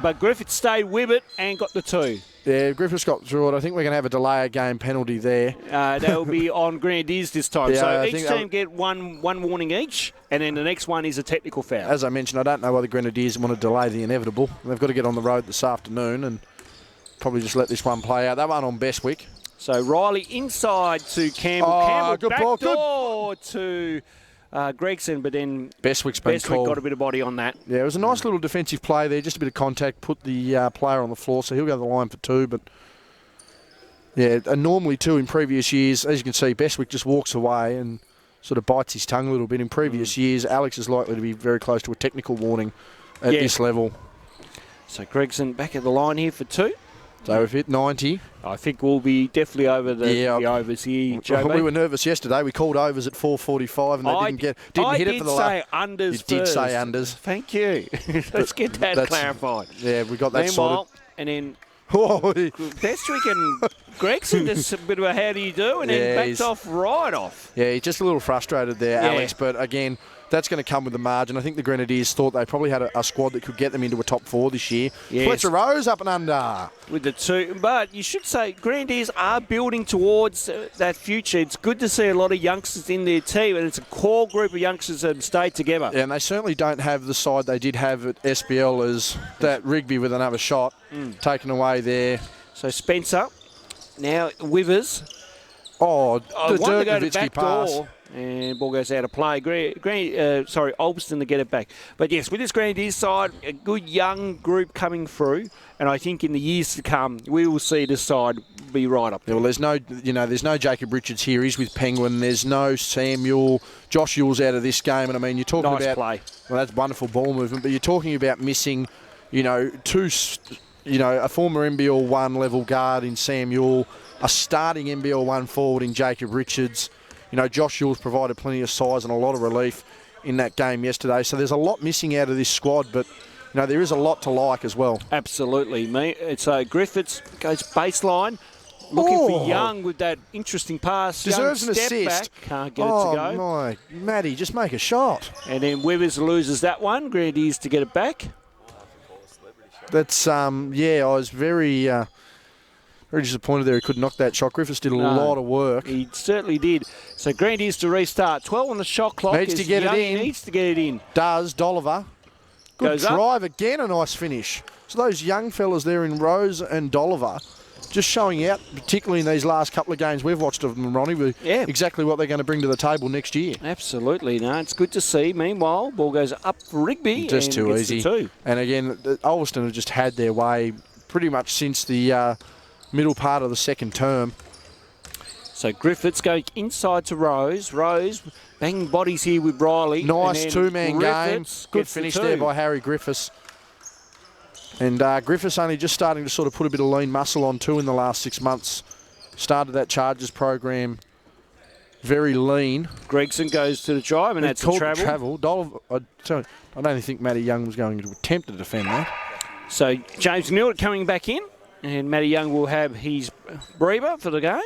but Griffiths stayed with it and got the 2. Yeah, Griffiths got through it. I think we're going to have a delay of game penalty there. That will be on Grenadiers this time. So each team get one warning each, and then the next one is a technical foul. As I mentioned, I don't know why the Grenadiers want to delay the inevitable. They've got to get on the road this afternoon and probably just let this one play out. That one on Bestwick. So Riley inside to Campbell. Campbell good ball to Gregson, but then Bestwick got a bit of body on that. Yeah, it was a nice little defensive play there, just a bit of contact, put the player on the floor, so he'll go to the line for 2. But yeah, normally too in previous years, as you can see, Bestwick just walks away and sort of bites his tongue a little bit. In previous years, Alex is likely to be very close to a technical warning at this level. So Gregson back at the line here for 2. So we've hit 90. I think we'll be definitely over the overs here, JB. We were nervous yesterday. We called overs at 4:45 and they didn't hit it for the last. I did say unders first. You did say unders. Thank you. Let's get that clarified. Yeah, we got that Meanwhile, sorted. And then Bestwick and Gregson, just a bit of a how do you do, and then backed off right off. Yeah, he's just a little frustrated there, Alex, but again, that's going to come with the margin. I think the Grenadiers thought they probably had a squad that could get them into a top 4 this year. Yes. Fletcher Rose up and under. With the 2. But you should say Grenadiers are building towards that future. It's good to see a lot of youngsters in their team, and it's a core group of youngsters that have stayed together. Yeah, and they certainly don't have the side they did have at SBL as that Rigby with another shot taken away there. So Spencer, now Withers. The Dirk Nowitzki pass. Door. And ball goes out of play. Ulverstone to get it back. But yes, with this Grenadiers side, a good young group coming through, and I think in the years to come, we will see this side be right up there. Yeah, well, there's no Jacob Richards here. He's with Penguin. There's no Samuel. Josh Ewell's out of this game, and I mean, you're talking about play. Well, that's wonderful ball movement, but you're talking about missing, a former NBL 1 level guard in Samuel, a starting NBL 1 forward in Jacob Richards. Josh Ewell's provided plenty of size and a lot of relief in that game yesterday. So there's a lot missing out of this squad, but there is a lot to like as well. Absolutely, mate. It's Griffiths goes baseline, looking for Young with that interesting pass. Deserves an assist. Back, can't get it to go. Oh my, Matty, just make a shot. And then Withers loses that one. Grenadiers to get it back. That's I was very disappointed there. He could knock that shot. Griffiths did a lot of work. He certainly did. So Grenadiers to restart. 12 on the shot clock. Needs to get it in. Does. Dolliver. Good Goes drive up. again. A nice finish. So those young fellas there in Rose and Dolliver just showing out, particularly in these last couple of games we've watched of them, Ronnie, with exactly what they're going to bring to the table next year. Absolutely. No, it's good to see. Meanwhile, ball goes up for Rigby. Just too easy. And again, Ulverstone have just had their way pretty much since the middle part of the second term. So Griffiths going inside to Rose. Rose banging bodies here with Riley. Nice two-man game. Good finish there by Harry Griffiths. And Griffiths only just starting to sort of put a bit of lean muscle on too in the last 6 months. Started that Chargers program very lean. Gregson goes to the drive, and that's a travel. I don't think Matty Young was going to attempt to defend that. So James Newitt coming back in. And Matty Young will have his breather for the game.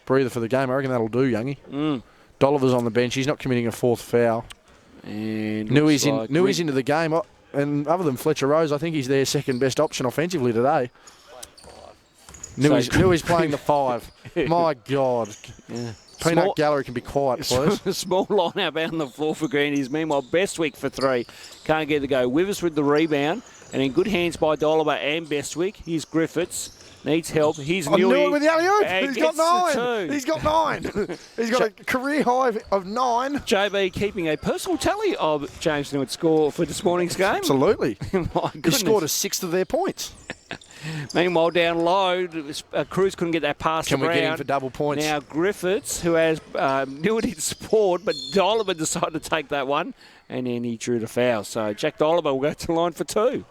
Breather for the game. I reckon that'll do, Youngie. Dolliver's on the bench. He's not committing a 4th foul. And Newi's into the game. And other than Fletcher Rose, I think he's their second best option offensively today. Newi's playing the 5. My God. Yeah. Peanut Gallery can be quiet, please. Small line out on the floor for Grandies. Meanwhile, Bestwick for 3. Can't get the go. Withers with the rebound. And in good hands by Dolliver and Bestwick. Here's Griffiths. Needs help. He's Newitt with the alley-oop. He's got 9. He's got 9. He's got a career high of 9. JB keeping a personal tally of James Newitt's score for this morning's game. Absolutely. He scored a 6th of their points. Meanwhile, down low, Cruz couldn't get that pass to Brown. Can we get him for double points? Now Griffiths, who has Newitt in support, but Dolliver decided to take that one, and then he drew the foul. So Jack Dolliver will go to the line for 2.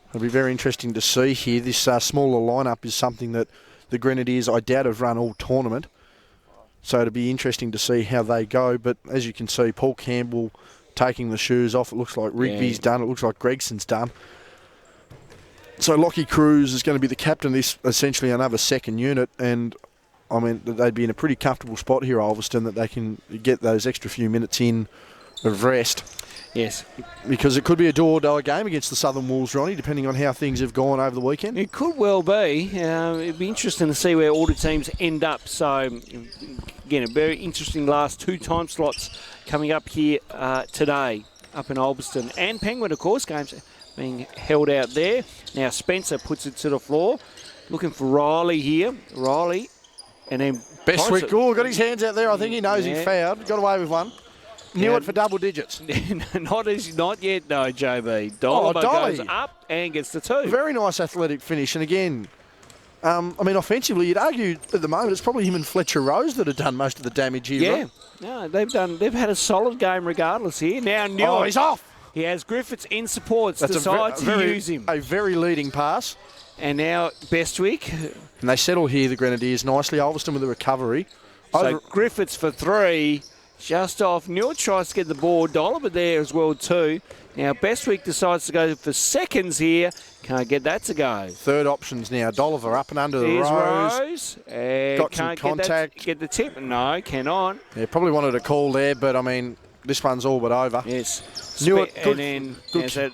It'll be very interesting to see here. This smaller lineup is something that the Grenadiers, I doubt, have run all tournament. So it'll be interesting to see how they go. But as you can see, Paul Campbell taking the shoes off. It looks like Rigby's done. It looks like Gregson's done. So Lockie Cruz is going to be the captain of this, essentially another second unit. And, I mean, they'd be in a pretty comfortable spot here, Ulverstone, that they can get those extra few minutes in of rest. Yes. Because it could be a do-or-die game against the Southern Wolves, Ronnie, depending on how things have gone over the weekend. It could well be. It'd be interesting to see where all the teams end up. So, again, a very interesting last 2 time slots coming up here today up in Ulverstone. And Penguin, of course, games being held out there. Now Spencer puts it to the floor. Looking for Riley here. Riley. And then Bestwick. Oh, got his hands out there. I think he knows he fouled. Got away with one. Knew it for double digits. Not yet, no, JB. Dolliver goes up and gets the 2. Very nice athletic finish. And again, I mean, offensively, you'd argue at the moment it's probably him and Fletcher Rose that have done most of the damage here. Yeah, no, they've had a solid game regardless here. Now Newitt. Oh, he's off. He has Griffiths in supports. Decides to use him. A very leading pass. And now Bestwick. And they settle here, the Grenadiers, nicely. Ulverstone with the recovery. So Griffiths for 3. Just off. Neil tries to get the ball. Dolliver there as well too. Now Bestwick decides to go for seconds here. Can't get that to go. Third options now. Dolliver up and under the Rose. And got can't some contact. Get the tip. No, cannot. Yeah, probably wanted a call there, but I mean, this one's all but over. Yes. Knew it. Good. And then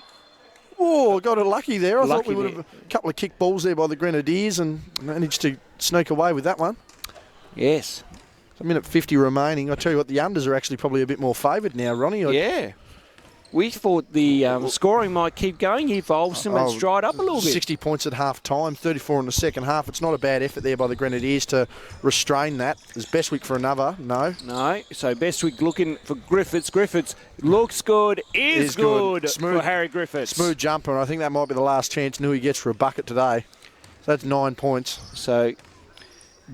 Oh, got it lucky there. I thought we would have a couple of kick balls there by the Grenadiers and managed to sneak away with that one. Yes. A minute 50 remaining. I tell you what, the unders are actually probably a bit more favoured now, Ronnie. Yeah. We thought the scoring might keep going here for Ulverstone, but it's dried up a little bit. 60 points at half time, 34 in the second half. It's not a bad effort there by the Grenadiers to restrain that. Is Bestwick for another? No. No. So Bestwick looking for Griffiths. Griffiths looks good, is good smooth, for Harry Griffiths. Smooth jumper, and I think that might be the last chance Nui gets for a bucket today. So that's 9 points. So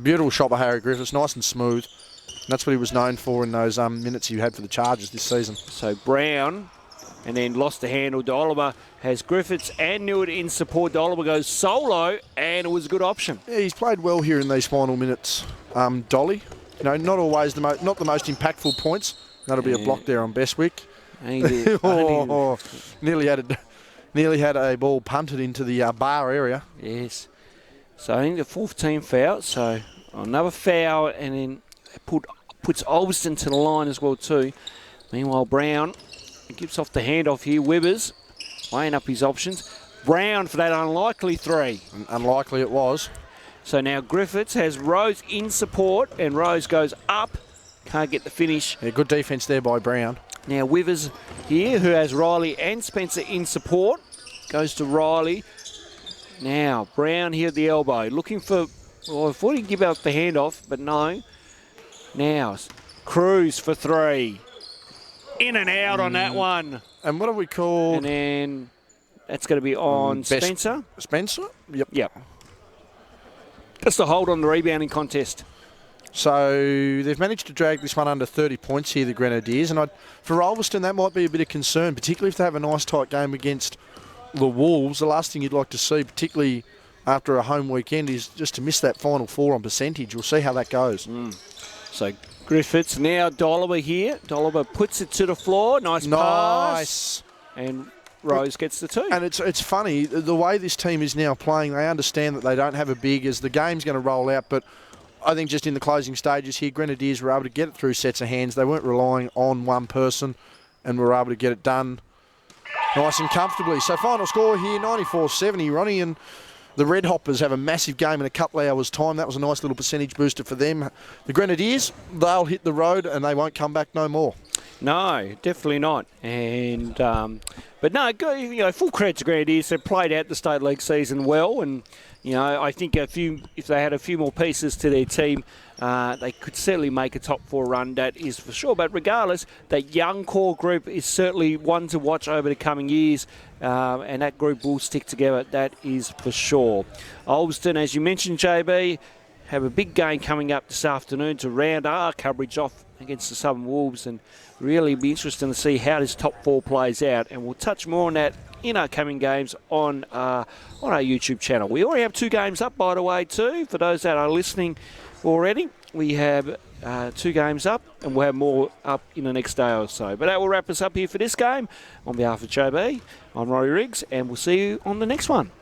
beautiful shot by Harry Griffiths, nice and smooth. And that's what he was known for in those minutes he had for the Chargers this season. So Brown. And then lost the handle. Dolliver has Griffiths and Newitt in support. Dolliver goes solo, and it was a good option. Yeah, he's played well here in these final minutes, Dolly. You know, not always not the most impactful points. That'll be a block there on Bestwick. Nearly had a ball punted into the bar area. Yes. So I think the fourth team foul. So another foul, and then puts Ulverstone to the line as well too. Meanwhile, Brown gives off the handoff here. Wibbers weighing up his options. Brown for that unlikely 3. Unlikely it was. So now Griffiths has Rose in support, and Rose goes up. Can't get the finish. Yeah, good defence there by Brown. Now Withers here, who has Riley and Spencer in support. Goes to Riley. Now Brown here at the elbow. Looking for... Well, I thought he'd give out the handoff, but no. Now Cruz for 3. In and out on that one. And what have we called? And then that's going to be on Spencer. Spencer? Yep. That's the hold on the rebounding contest. So they've managed to drag this one under 30 points here, the Grenadiers. And for Ulverstone, that might be a bit of concern, particularly if they have a nice tight game against the Wolves. The last thing you'd like to see, particularly after a home weekend, is just to miss that final 4 on percentage. We'll see how that goes. So Griffiths now Dolliver here. Dolliver puts it to the floor. Nice pass. And Rose gets the 2. And it's funny, the way this team is now playing, they understand that they don't have a big as the game's going to roll out, but I think just in the closing stages here, Grenadiers were able to get it through sets of hands. They weren't relying on one person and were able to get it done nice and comfortably. So final score here, 94-70, Ronnie, and the Red Hoppers have a massive game in a couple of hours' time. That was a nice little percentage booster for them. The Grenadiers, they'll hit the road and they won't come back no more. No, definitely not. And but no, full credit to Grenadiers. They played out the State League season well, and I think if they had a few more pieces to their team, they could certainly make a top 4 run. That is for sure. But regardless, that young core group is certainly one to watch over the coming years. And that group will stick together, that is for sure. Ulverstone, as you mentioned, JB, have a big game coming up this afternoon to round our coverage off against the Southern Wolves, and really be interesting to see how this top 4 plays out. And we'll touch more on that in our coming games on our YouTube channel. We already have 2 games up, by the way, too. For those that are listening already, we have 2 games up, and we'll have more up in the next day or so. But that will wrap us up here for this game. On behalf of JB, I'm Rory Riggs, and we'll see you on the next one.